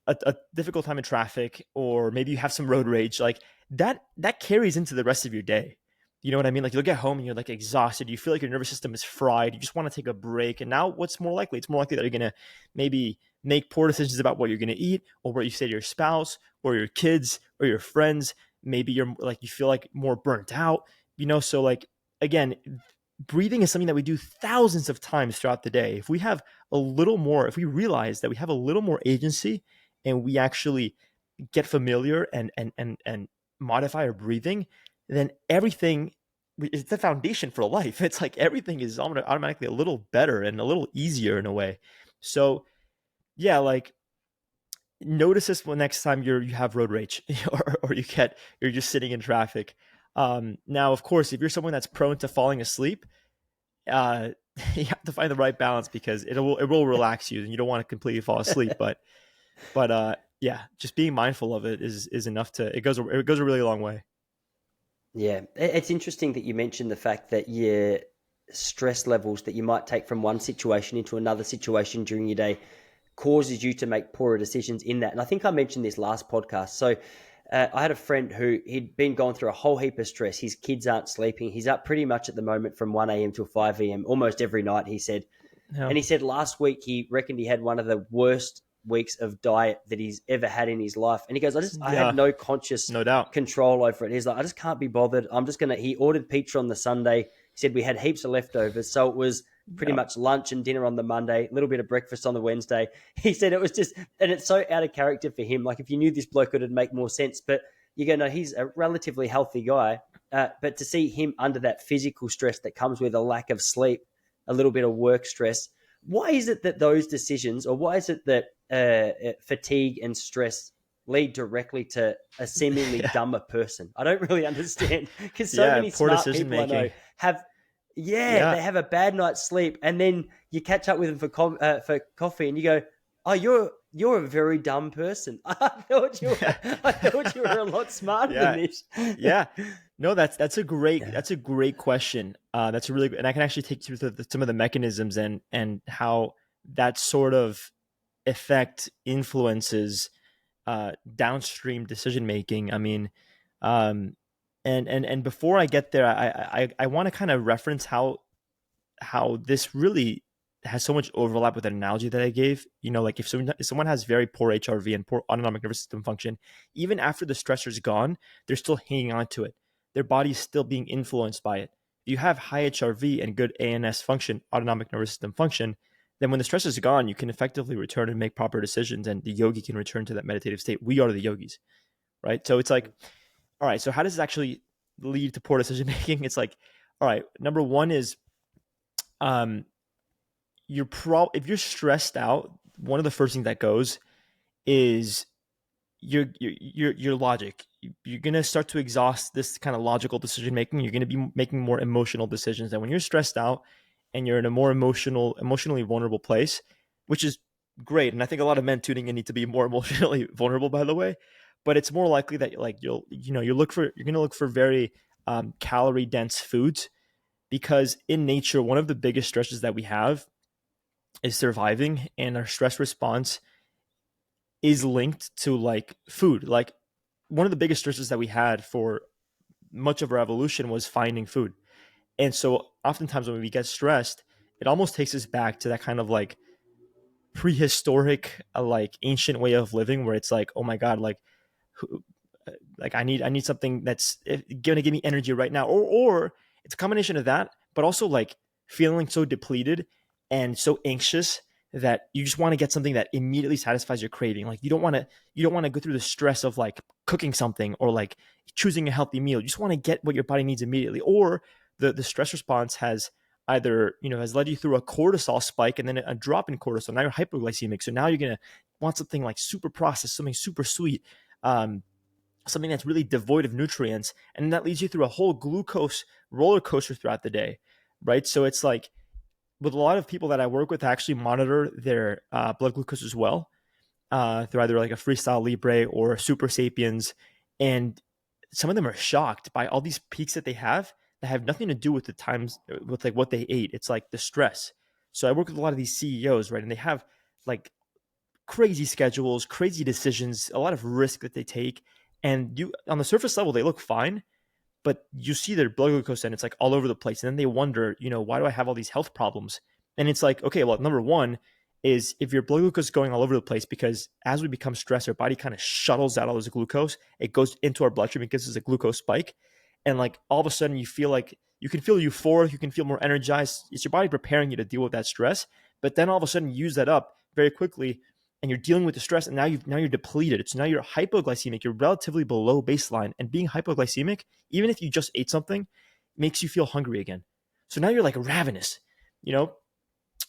a difficult time in traffic, or maybe you have some road rage. Like that carries into the rest of your day. You know what I mean? Like you'll get home and you're like exhausted. You feel like your nervous system is fried. You just want to take a break. And now what's more likely? It's more likely that you're going to maybe make poor decisions about what you're going to eat, or what you say to your spouse or your kids or your friends. Maybe you're like, you feel like more burnt out, so like, again, breathing is something that we do thousands of times throughout the day. If we have a little more, if we realize that we have a little more agency and we actually get familiar and modify our breathing, then everything is the foundation for life. It's like everything is automatically a little better and a little easier in a way. So yeah, like notice this when next time you have road rage or you're just sitting in traffic. Now, of course, if you're someone that's prone to falling asleep, uh, you have to find the right balance, because it will relax you and you don't want to completely fall asleep. But yeah, just being mindful of it is enough to it goes a really long way. Yeah, it's interesting that you mentioned the fact that your stress levels that you might take from one situation into another situation during your day causes you to make poorer decisions in that. And I think I mentioned this last podcast. So I had a friend who he'd been going through a whole heap of stress. His kids aren't sleeping. He's up pretty much at the moment from 1 a.m. till 5 a.m. almost every night, he said. Yeah. And he said last week he reckoned he had one of the worst weeks of diet that he's ever had in his life. And he goes, I Yeah, had no conscious no doubt. control over it. He's like, I just can't be bothered. He ordered pizza on the Sunday. He said we had heaps of leftovers. So it was pretty Yeah. much lunch and dinner on the Monday, a little bit of breakfast on the Wednesday. He said it was just, and it's so out of character for him. Like if you knew this bloke, it'd make more sense. But you go, no, he's a relatively healthy guy. But to see him under that physical stress that comes with a lack of sleep, a little bit of work stress, why is it that those decisions, or why is it that fatigue and stress lead directly to a seemingly Yeah. dumber person? I don't really understand, because so Yeah, many poor smart decision people I know making. have, Yeah. they have a bad night's sleep, and then you catch up with them for coffee, and you go, oh, You're a very dumb person. I thought you were a lot smarter than Yeah, this. yeah. No, that's a Yeah. great question. That's a really good, and I can actually take you through some of the mechanisms and how that sort of effect influences downstream decision making. I mean, um, and before I get there, I want to kind of reference how this really has so much overlap with an analogy that I gave. You know, like if someone has very poor HRV and poor autonomic nervous system function, even after the stressor is gone, they're still hanging on to it. Their body is still being influenced by it. If you have high HRV and good ANS function, autonomic nervous system function, then when the stress is gone, you can effectively return and make proper decisions, and the yogi can return to that meditative state. We are the yogis, right? So it's like, all right, so how does this actually lead to poor decision making? It's like, all right, number one is um, if you're stressed out, one of the first things that goes is your logic. You're gonna start to exhaust this kind of logical decision making. You're gonna be making more emotional decisions. And when you're stressed out and you're in a more emotionally vulnerable place, which is great, and I think a lot of men tuning in need to be more emotionally vulnerable, by the way. But it's more likely that like you're gonna look for very calorie dense foods because in nature, one of the biggest stresses that we have is surviving, and our stress response is linked to like food. Like one of the biggest stresses that we had for much of our evolution was finding food. And so oftentimes when we get stressed, it almost takes us back to that kind of like prehistoric like ancient way of living where it's like, oh my god, like I need something that's going to give me energy right now, or it's a combination of that, but also like feeling so depleted and so anxious that you just want to get something that immediately satisfies your craving. Like you don't want to go through the stress of like cooking something or like choosing a healthy meal. You just want to get what your body needs immediately, or the stress response has either has led you through a cortisol spike and then a drop in cortisol. Now you're hypoglycemic, so now you're gonna want something like super processed, something super sweet, something that's really devoid of nutrients, and that leads you through a whole glucose roller coaster throughout the day, right? So it's like with a lot of people that I work with, I actually monitor their blood glucose as well through either like a Freestyle Libre or a Super Sapiens, and some of them are shocked by all these peaks that have nothing to do with the times with like what they ate. It's like the stress. So I work with a lot of these CEOs, right, and they have like crazy schedules, crazy decisions, a lot of risk that they take. And you on the surface level, they look fine, but you see their blood glucose and it's like all over the place. And then they wonder, why do I have all these health problems? And it's like, okay, well, number one is if your blood glucose is going all over the place, because as we become stressed, our body kind of shuttles out all this glucose. It goes into our bloodstream and gives us a glucose spike. And like all of a sudden you can feel euphoric, you can feel more energized. It's your body preparing you to deal with that stress. But then all of a sudden you use that up very quickly and you're dealing with the stress, and now you're depleted. So now you're hypoglycemic. You're relatively below baseline, and being hypoglycemic, even if you just ate something, makes you feel hungry again. So now you're like ravenous, you know,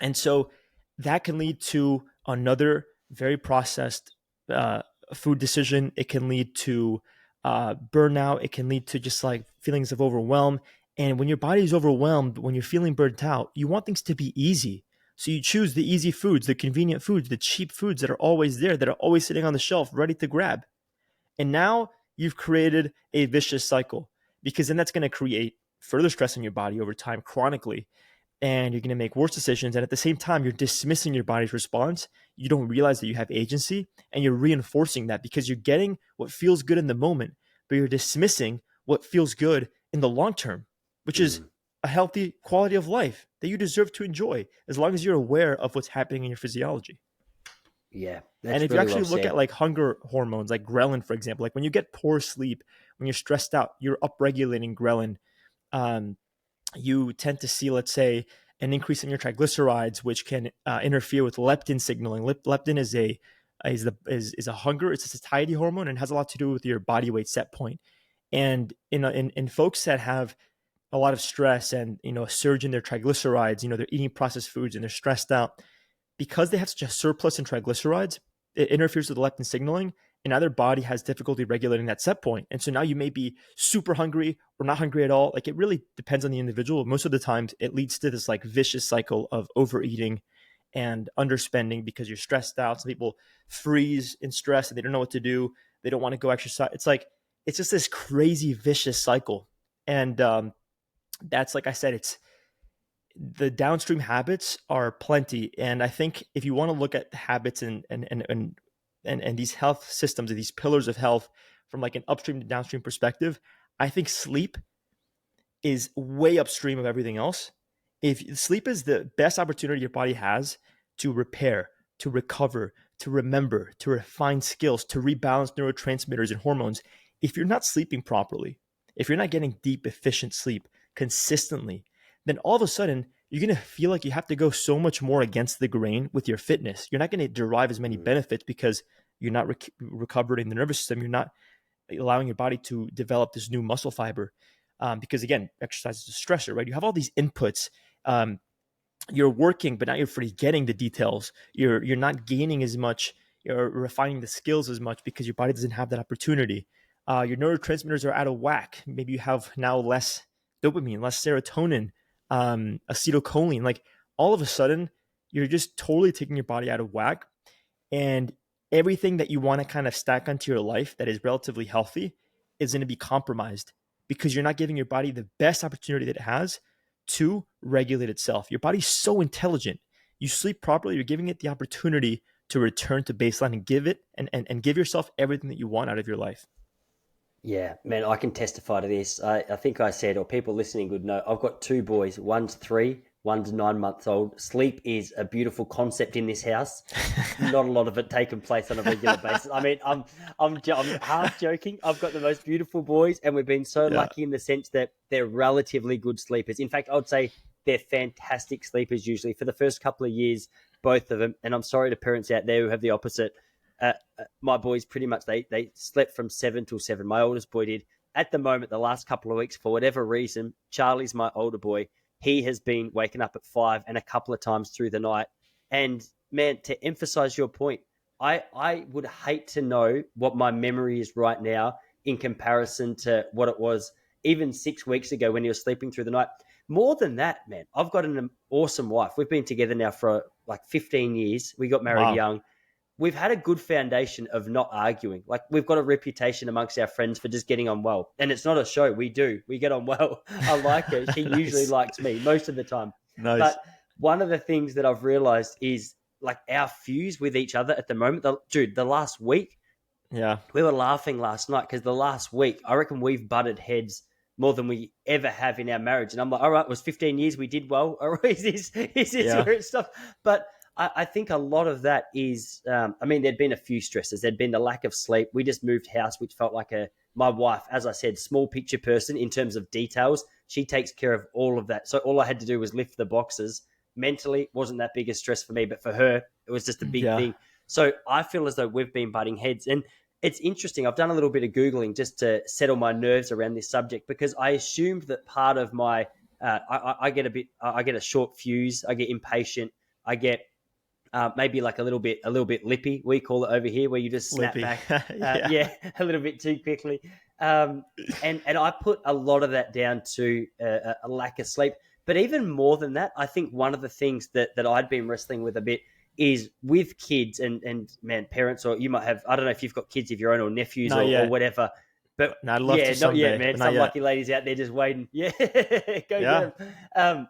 and so that can lead to another very processed food decision. It can lead to burnout. It can lead to just like feelings of overwhelm. And when your body is overwhelmed, when you're feeling burnt out, you want things to be easy. So you choose the easy foods, the convenient foods, the cheap foods that are always there, that are always sitting on the shelf, ready to grab. And now you've created a vicious cycle, because then that's going to create further stress in your body over time chronically. And you're going to make worse decisions. And at the same time, you're dismissing your body's response. You don't realize that you have agency, and you're reinforcing that because you're getting what feels good in the moment, but you're dismissing what feels good in the long term, which is Mm. a healthy quality of life that you deserve to enjoy as long as you're aware of what's happening in your physiology. Yeah, And that's if you really actually well look at said. like hunger hormones, like ghrelin, for example, like when you get poor sleep, when you're stressed out, you're upregulating ghrelin. Um, you tend to see, let's say, an increase in your triglycerides, which can interfere with leptin signaling. Leptin is a hunger, it's a satiety hormone, and has a lot to do with your body weight set point. And in folks that have a lot of stress and a surge in their triglycerides, they're eating processed foods and they're stressed out, because they have such a surplus in triglycerides, it interferes with the leptin signaling, and now their body has difficulty regulating that set point. And so now you may be super hungry or not hungry at all. Like it really depends on the individual. Most of the times, it leads to this like vicious cycle of overeating and underspending because you're stressed out. Some people freeze in stress and they don't know what to do. They don't want to go exercise. It's like, it's just this crazy vicious cycle. And that's, like I said, it's the downstream habits are plenty. And I think if you want to look at habits and these health systems and these pillars of health from like an upstream to downstream perspective, I think sleep is way upstream of everything else. If sleep is the best opportunity your body has to repair, to recover, to remember, to refine skills, to rebalance neurotransmitters and hormones, if you're not sleeping properly, if you're not getting deep, efficient sleep consistently, then all of a sudden you're going to feel like you have to go so much more against the grain with your fitness. You're not going to derive as many benefits because you're not recovering the nervous system. You're not allowing your body to develop this new muscle fiber. Because again, exercise is a stressor, right? You have all these inputs. You're working, but now you're forgetting the details. You're not gaining as much. You're refining the skills as much because your body doesn't have that opportunity. Your neurotransmitters are out of whack. Maybe you have now less dopamine, less serotonin, acetylcholine. Like all of a sudden, you're just totally taking your body out of whack, and everything that you want to kind of stack onto your life that is relatively healthy is going to be compromised because you're not giving your body the best opportunity that it has to regulate itself. Your body's so intelligent. You sleep properly, you're giving it the opportunity to return to baseline and give it and give yourself everything that you want out of your life. Yeah, man, I can testify to this. I think I said, or people listening would know, I've got two boys. One's 3, one's 9 months old. Sleep is a beautiful concept in this house. Not a lot of it taking place on a regular basis. I mean, I'm half joking. I've got the most beautiful boys, and we've been so lucky in the sense that they're relatively good sleepers. In fact, I would say they're fantastic sleepers usually. For the first couple of years, both of them, and I'm sorry to parents out there who have the opposite. My boys pretty much they slept from 7 till 7. My oldest boy did. At the moment, the last couple of weeks, for whatever reason, Charlie's my older boy. He has been waking up at 5 and a couple of times through the night. And man, to emphasize your point, I would hate to know what my memory is right now in comparison to what it was even 6 weeks ago when he was sleeping through the night. More than that, man, I've got an awesome wife. We've been together now for like 15 years. We got married young. We've had a good foundation of not arguing. Like we've got a reputation amongst our friends for just getting on well. And it's not a show. We do. We get on well. I like her. She Nice. usually likes me most of the time. Nice. But one of the things that I've realized is like our fuse with each other at the moment. The last week, we were laughing last night because the last week, I reckon we've butted heads more than we ever have in our marriage. And I'm like, all right, it was 15 years. We did well. Or is this where it stopped? But I think a lot of that is, there'd been a few stresses. There'd been the lack of sleep. We just moved house, which felt like my wife, as I said, small picture person in terms of details. She takes care of all of that. So all I had to do was lift the boxes. Mentally, it wasn't that big a stress for me, but for her, it was just a big thing. So I feel as though we've been butting heads. And it's interesting. I've done a little bit of Googling just to settle my nerves around this subject because I assumed that part of my, I get a short fuse. I get impatient. I get maybe like a little bit lippy, we call it over here, where you just snap back, a little bit too quickly. And I put a lot of that down to a lack of sleep. But even more than that, I think one of the things that I'd been wrestling with a bit is with kids and man, parents, or you might have, I don't know if you've got kids of your own or nephews or whatever. But I'd love to someday, not yet, man. Some lucky ladies out there just waiting. Yeah, get them.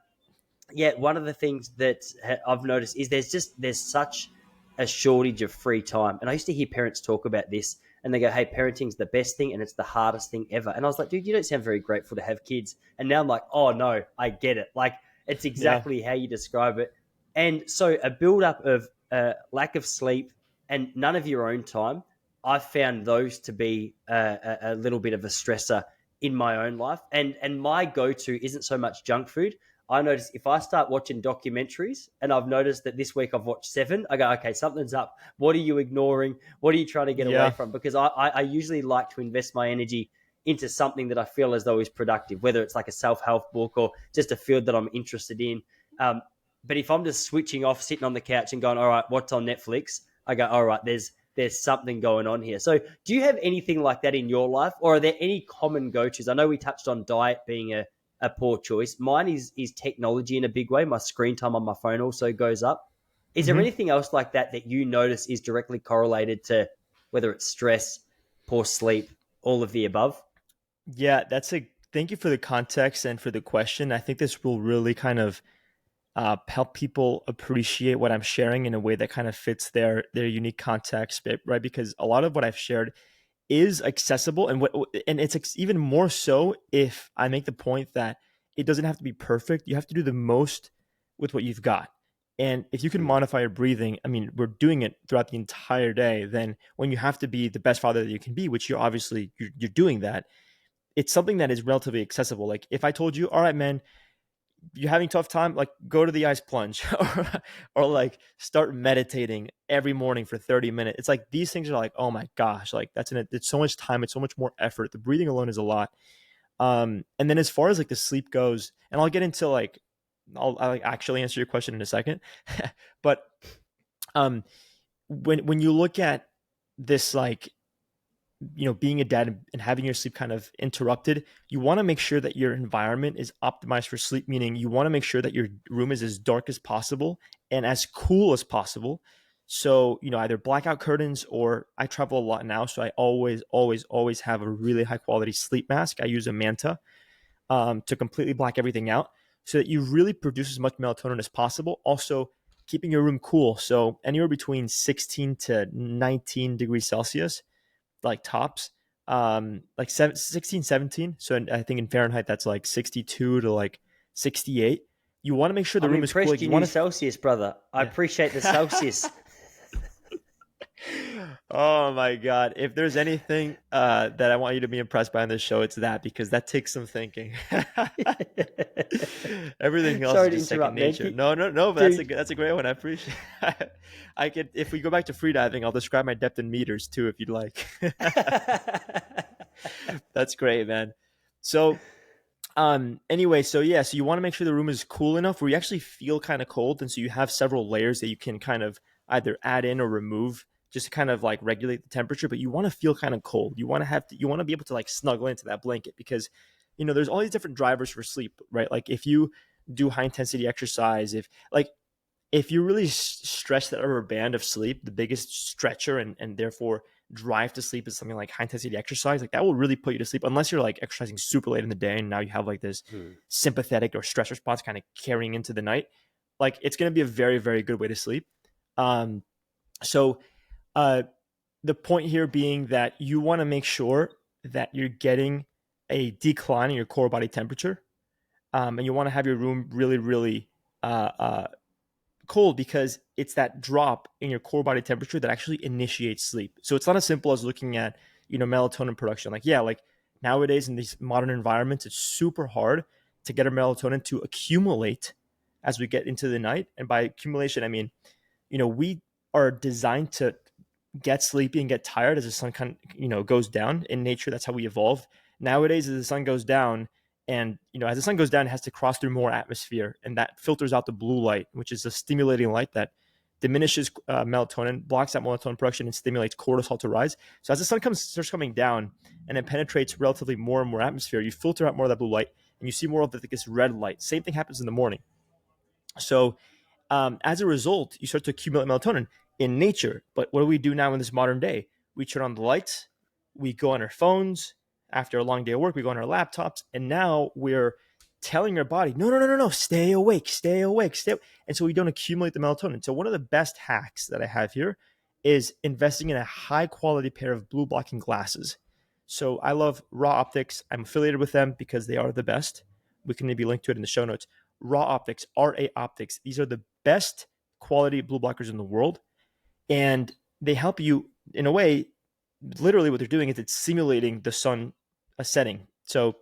One of the things that I've noticed is there's such a shortage of free time. And I used to hear parents talk about this and they go, hey, parenting's the best thing and it's the hardest thing ever. And I was like, dude, you don't sound very grateful to have kids. And now I'm like, oh no, I get it. Like it's exactly how you describe it. And so a build-up of lack of sleep and none of your own time, I've found those to be a little bit of a stressor in my own life. And my go-to isn't so much junk food. I notice if I start watching documentaries and I've noticed that this week I've watched 7, I go, okay, something's up. What are you ignoring? What are you trying to get away from? Because I usually like to invest my energy into something that I feel as though is productive, whether it's like a self-help book or just a field that I'm interested in. But if I'm just switching off, sitting on the couch and going, all right, what's on Netflix? I go, all right, there's something going on here. So do you have anything like that in your life, or are there any common go-tos? I know we touched on diet being a poor choice. Mine is technology in a big way. My screen time on my phone also goes up. Is there anything else like that that you notice is directly correlated to whether it's stress, poor sleep, all of the above? Yeah, thank you for the context and for the question. I think this will really kind of help people appreciate what I'm sharing in a way that kind of fits their unique context, right? Because a lot of what I've shared is accessible, and it's even more so if I make the point that it doesn't have to be perfect. You have to do the most with what you've got. And if you can Hmm. modify your breathing, I mean, we're doing it throughout the entire day. Then when you have to be the best father that you can be, which you're doing that, it's something that is relatively accessible. Like if I told you, all right, man, you're having a tough time, like go to the ice plunge or like start meditating every morning for 30 minutes. It's like these things are like, oh my gosh, like it's so much time, it's so much more effort. The breathing alone is a lot. And then as far as like the sleep goes, and I'll get into like I'll actually answer your question in a second. But um when you look at this, like, being a dad and having your sleep kind of interrupted, you want to make sure that your environment is optimized for sleep, meaning you want to make sure that your room is as dark as possible and as cool as possible. So, either blackout curtains, or I travel a lot now, so I always, always, always have a really high quality sleep mask. I use a Manta to completely black everything out so that you really produce as much melatonin as possible. Also, keeping your room cool. So, anywhere between 16 to 19 degrees Celsius, like tops, like 16, 17. So I think in Fahrenheit that's like 62 to like 68. You want to make sure the I'm room is cool. Like impressed you you knew want to, Celsius, brother. I yeah. appreciate the Celsius. Oh my God. If there's anything that I want you to be impressed by on this show, it's that, because that takes some thinking. Everything else is Sorry to just second interrupt, man. nature. No, no, no, but Dude. that's a great one. I appreciate it. I could, if we go back to freediving, I'll describe my depth in meters too, if you'd like. That's great, man. So anyway, so yeah, so you want to make sure the room is cool enough where you actually feel kind of cold, and so you have several layers that you can kind of either add in or remove just to kind of like regulate the temperature. But you want to feel kind of cold. You want to be able to like snuggle into that blanket, because there's all these different drivers for sleep, right? Like if you do high intensity exercise, if you really stretch that rubber band of sleep, the biggest stretcher and therefore drive to sleep is something like high intensity exercise. Like that will really put you to sleep, unless you're like exercising super late in the day and now you have like this Hmm. sympathetic or stress response kind of carrying into the night. Like it's going to be a very, very good way to sleep. Um, so uh, the point here being that you want to make sure that you're getting a decline in your core body temperature, and you want to have your room really, really cold, because it's that drop in your core body temperature that actually initiates sleep. So it's not as simple as looking at, melatonin production. Like, yeah, like nowadays in these modern environments, it's super hard to get our melatonin to accumulate as we get into the night. And by accumulation, I mean, we are designed to get sleepy and get tired as the sun kind of, goes down in nature. That's how we evolved. Nowadays, as the sun goes down, and as the sun goes down, it has to cross through more atmosphere, and that filters out the blue light, which is a stimulating light that diminishes melatonin, blocks out melatonin production, and stimulates cortisol to rise. So as the sun starts coming down, and it penetrates relatively more and more atmosphere, you filter out more of that blue light, and you see more of this red light. Same thing happens in the morning. So as a result, you start to accumulate melatonin in nature. But what do we do now in this modern day? We turn on the lights, we go on our phones. After a long day of work, we go on our laptops, and now we're telling our body, no, no, no, no, no, stay awake, stay awake, stay awake. And so we don't accumulate the melatonin. So one of the best hacks that I have here is investing in a high quality pair of blue blocking glasses. So I love Raw Optics. I'm affiliated with them because they are the best. We can maybe link to it in the show notes. Raw Optics, RA Optics. These are the best quality blue blockers in the world. And they help you in a way. Literally what they're doing is it's simulating the sun setting. So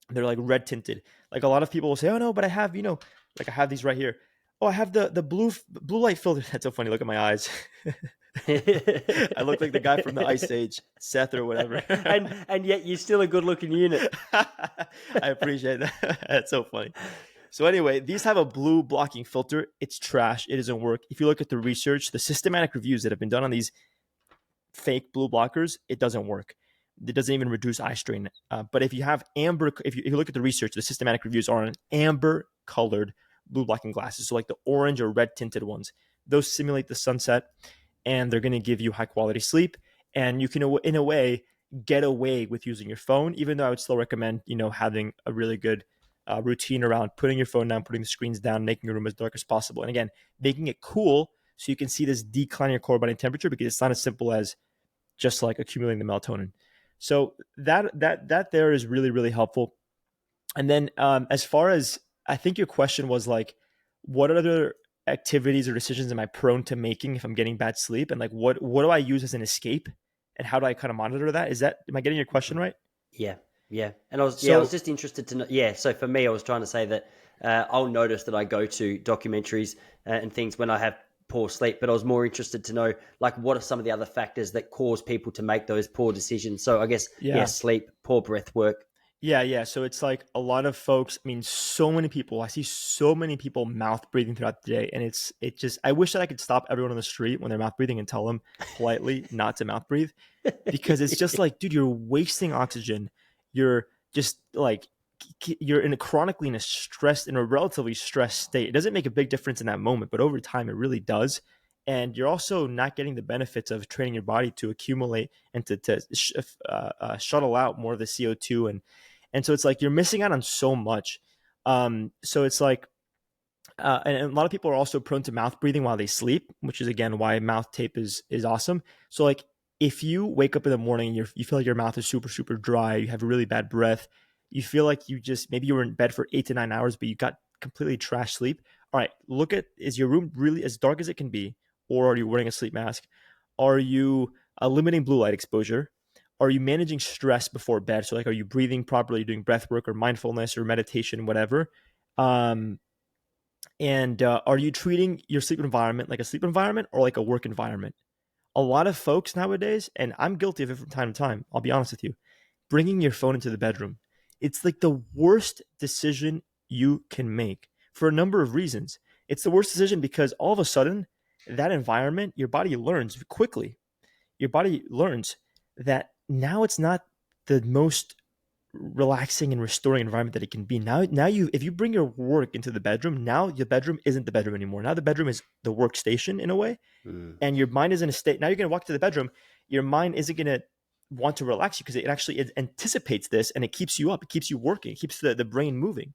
they're like red tinted. Like a lot of people will say, oh no, but I have, like I have these right here. Oh, I have the blue light filter. That's so funny. Look at my eyes. I look like the guy from the Ice Age, Seth or whatever. and yet you're still a good looking unit. I appreciate that. That's so funny. So anyway, these have a blue blocking filter. It's trash. It doesn't work. If you look at the research, the systematic reviews that have been done on these fake blue blockers, it doesn't work. It doesn't even reduce eye strain. But if you have amber, if you look at the research, the systematic reviews are on amber colored blue blocking glasses. So like the orange or red tinted ones. those simulate the sunset, and they're going to give you high quality sleep. And you can, in a way, get away with using your phone, even though I would still recommend, having a really good routine around putting your phone down, putting the screens down, making your room as dark as possible. And again, making it cool so you can see this decline in your core body temperature, because it's not as simple as just like accumulating the melatonin. So that there is really, really helpful. And then as far as, I think your question was like, what other activities or decisions am I prone to making if I'm getting bad sleep? And like, what do I use as an escape? And how do I kind of monitor that? Am I getting your question right? Yeah, yeah. And I was So just interested to know. Yeah, so for me, I was trying to say that I'll notice that I go to documentaries and things when I have poor sleep, but I was more interested to know like what are some of the other factors that cause people to make those poor decisions. So I guess yeah, sleep, poor breath work. yeah. So it's like a lot of folks, I mean, so many people, I see so many people mouth breathing throughout the day. And it just, I wish that I could stop everyone on the street when they're mouth breathing and tell them politely not to mouth breathe, because it's just like, dude, you're wasting oxygen. You're just like, you're chronically in a relatively stressed state. It doesn't make a big difference in that moment, but over time it really does. And you're also not getting the benefits of training your body to accumulate and shuttle out more of the CO2. And so it's like you're missing out on so much. So it's like, and a lot of people are also prone to mouth breathing while they sleep, which is again why mouth tape is awesome. So like if you wake up in the morning and you feel like your mouth is super super dry, you have really bad breath, you feel like maybe you were in bed for 8 to 9 hours, but you got completely trash sleep. All right, look at, is your room really as dark as it can be, or are you wearing a sleep mask? Are you limiting blue light exposure? Are you managing stress before bed? So like, are you breathing properly, doing breath work or mindfulness or meditation, whatever? Um, and are you treating your sleep environment like a sleep environment or like a work environment? A lot of folks nowadays, and I'm guilty of it from time to time, I'll be honest with you, bringing your phone into the bedroom. It's like the worst decision you can make for a number of reasons. It's the worst decision because all of a sudden, that environment, your body learns quickly. Your body learns that now it's not the most relaxing and restoring environment that it can be. Now if you bring your work into the bedroom, now your bedroom isn't the bedroom anymore. Now the bedroom is the workstation in a way, Mm. and your mind is in a state. Now you're going to walk to the bedroom, your mind isn't going to want to relax you because it anticipates this, and it keeps you up, it keeps you working, it keeps the brain moving.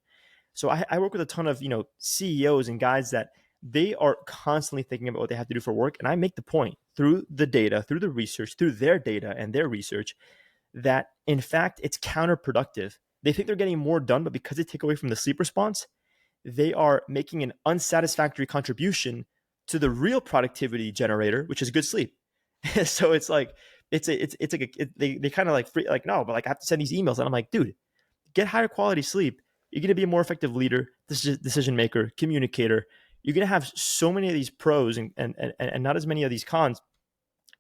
So I work with a ton of CEOs and guys that they are constantly thinking about what they have to do for work, and I make the point through the data, through the research, through their data and their research, that in fact it's counterproductive. They think they're getting more done, but because they take away from the sleep response, they are making an unsatisfactory contribution to the real productivity generator, which is good sleep. So it's like they kind of like free, like, no, but like I have to send these emails, and I'm like, dude, get higher quality sleep. You're going to be a more effective leader, decision maker, communicator. You're going to have so many of these pros and not as many of these cons,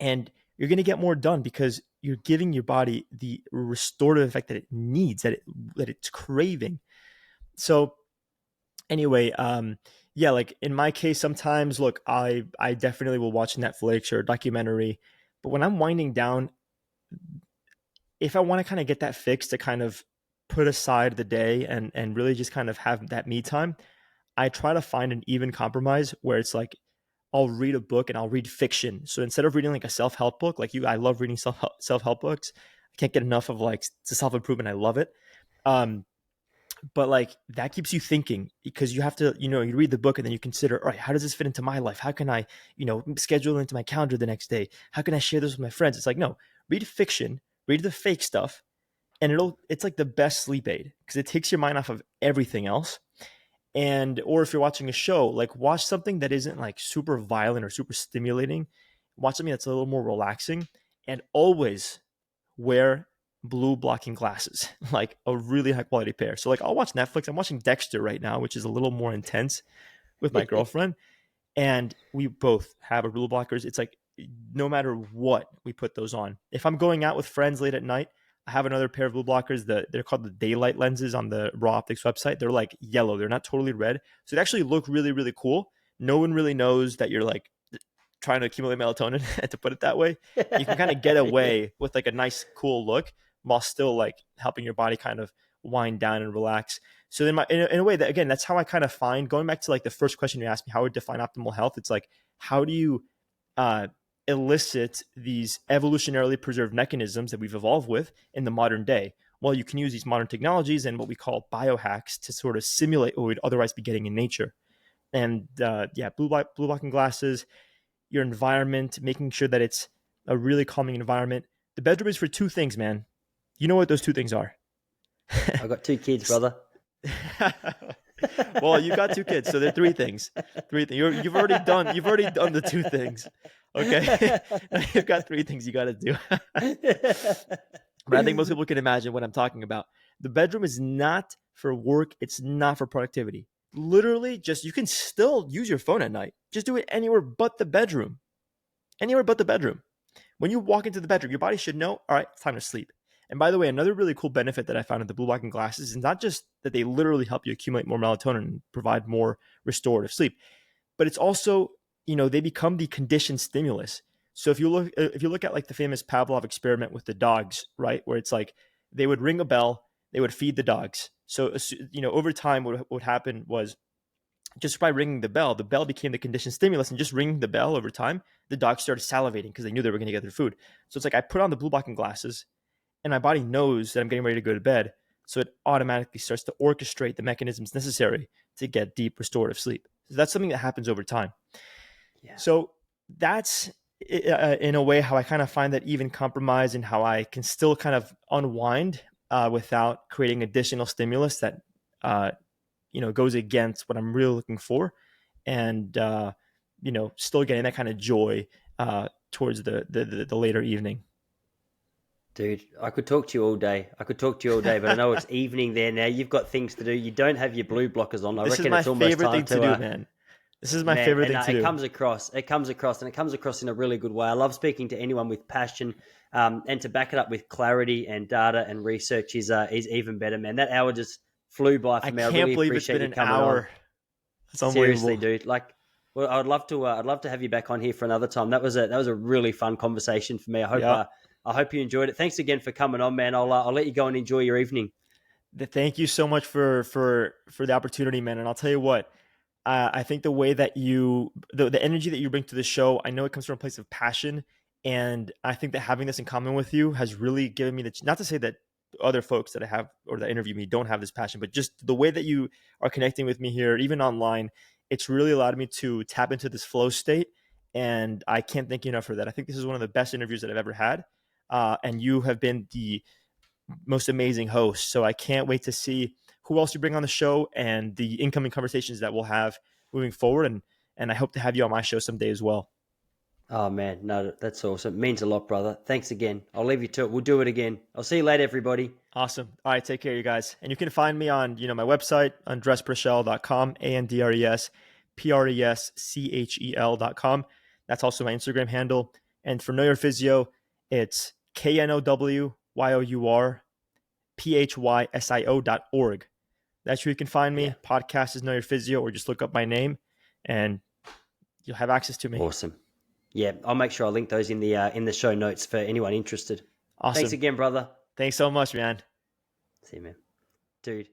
and you're going to get more done because you're giving your body the restorative effect that it needs, that it's craving. So anyway, yeah, like in my case, sometimes look, I definitely will watch Netflix or a documentary, but when I'm winding down, if I want to kind of get that fix to kind of put aside the day and really just kind of have that me time, I try to find an even compromise where it's like I'll read a book and I'll read fiction. So instead of reading like a self-help book, like you, I love reading self-help books. I can't get enough of like the self-improvement. I love it. Um, but like that keeps you thinking because you have to, you read the book and then you consider, all right, how does this fit into my life? How can I, schedule it into my calendar the next day? How can I share this with my friends? It's like, no, read fiction, read the fake stuff, and it's like the best sleep aid because it takes your mind off of everything else. And or if you're watching a show, like watch something that isn't like super violent or super stimulating. Watch something that's a little more relaxing, and always wear blue blocking glasses, like a really high quality pair. So like I'll watch Netflix. I'm watching Dexter right now, which is a little more intense with my girlfriend, and we both have our blue blockers. It's like no matter what, we put those on. If I'm going out with friends late at night, I have another pair of blue blockers. They're called the daylight lenses on the Raw Optics website. They're like yellow. They're not totally red. So they actually look really, really cool. No one really knows that you're like trying to accumulate melatonin, to put it that way. You can kind of get Yeah. away with like a nice, cool look while still like helping your body kind of wind down and relax. So then in a way that, again, that's how I kind of find, going back to like the first question you asked me, how I would define optimal health. It's like, how do you elicit these evolutionarily preserved mechanisms that we've evolved with in the modern day? Well, you can use these modern technologies and what we call biohacks to sort of simulate what we'd otherwise be getting in nature. And blue blocking glasses, your environment, making sure that it's a really calming environment. The bedroom is for two things, man. You know what those two things are? I've got 2 kids, brother. Well, you got 2 kids, so they're 3 things. 3 things. You've already done the 2 things. Okay, you've got 3 things you got to do. But I think most people can imagine what I'm talking about. The bedroom is not for work. It's not for productivity. Literally, just, you can still use your phone at night. Just do it anywhere but the bedroom. Anywhere but the bedroom. When you walk into the bedroom, your body should know, all right, it's time to sleep. And by the way, another really cool benefit that I found in the blue blocking glasses is not just that they literally help you accumulate more melatonin and provide more restorative sleep, but it's also, they become the conditioned stimulus. So if you look at like the famous Pavlov experiment with the dogs, right, where it's like they would ring a bell, they would feed the dogs. So over time, what would happen was, just by ringing the bell became the conditioned stimulus, and just ringing the bell over time, the dogs started salivating because they knew they were going to get their food. So it's like I put on the blue blocking glasses, and my body knows that I'm getting ready to go to bed. So it automatically starts to orchestrate the mechanisms necessary to get deep restorative sleep. So that's something that happens over time. Yeah. So that's in a way how I kind of find that even compromise, and how I can still kind of unwind without creating additional stimulus that goes against what I'm really looking for, and still getting that kind of joy towards the later evening. Dude, I could talk to you all day. But I know it's evening there now. You've got things to do. You don't have your blue blockers on. I reckon it's almost time to do, man. This is my favorite thing to do. It comes across, and it comes across in a really good way. I love speaking to anyone with passion, and to back it up with clarity and data and research is even better, man. That hour just flew by for me. I really appreciate you coming on. That's seriously, dude. Well, I'd love to have you back on here for another time. That was a really fun conversation for me. I hope you enjoyed it. Thanks again for coming on, man. I'll let you go and enjoy your evening. Thank you so much for the opportunity, man. And I'll tell you what, I think the way that the energy that you bring to the show, I know it comes from a place of passion. And I think that having this in common with you has really given me not to say that other folks that I have or that interview me don't have this passion, but just the way that you are connecting with me here, even online, it's really allowed me to tap into this flow state. And I can't thank you enough for that. I think this is one of the best interviews that I've ever had. And you have been the most amazing host. So I can't wait to see who else you bring on the show and the incoming conversations that we'll have moving forward. And I hope to have you on my show someday as well. Oh, man. No, that's awesome. It means a lot, brother. Thanks again. I'll leave you to it. We'll do it again. I'll see you later, everybody. Awesome. All right. Take care, you guys. And you can find me on, my website, andrespreschel.com, AndresPreschel.com. That's also my Instagram handle. And for Know Your Physio, it's KNOWYOURPHYSIO.org. That's where you can find me. Yeah. Podcast is Know Your Physio, or just look up my name and you'll have access to me. Awesome. Yeah, I'll make sure I link those in the show notes for anyone interested. Awesome. Thanks again, brother. Thanks so much, man. See you, man. Dude.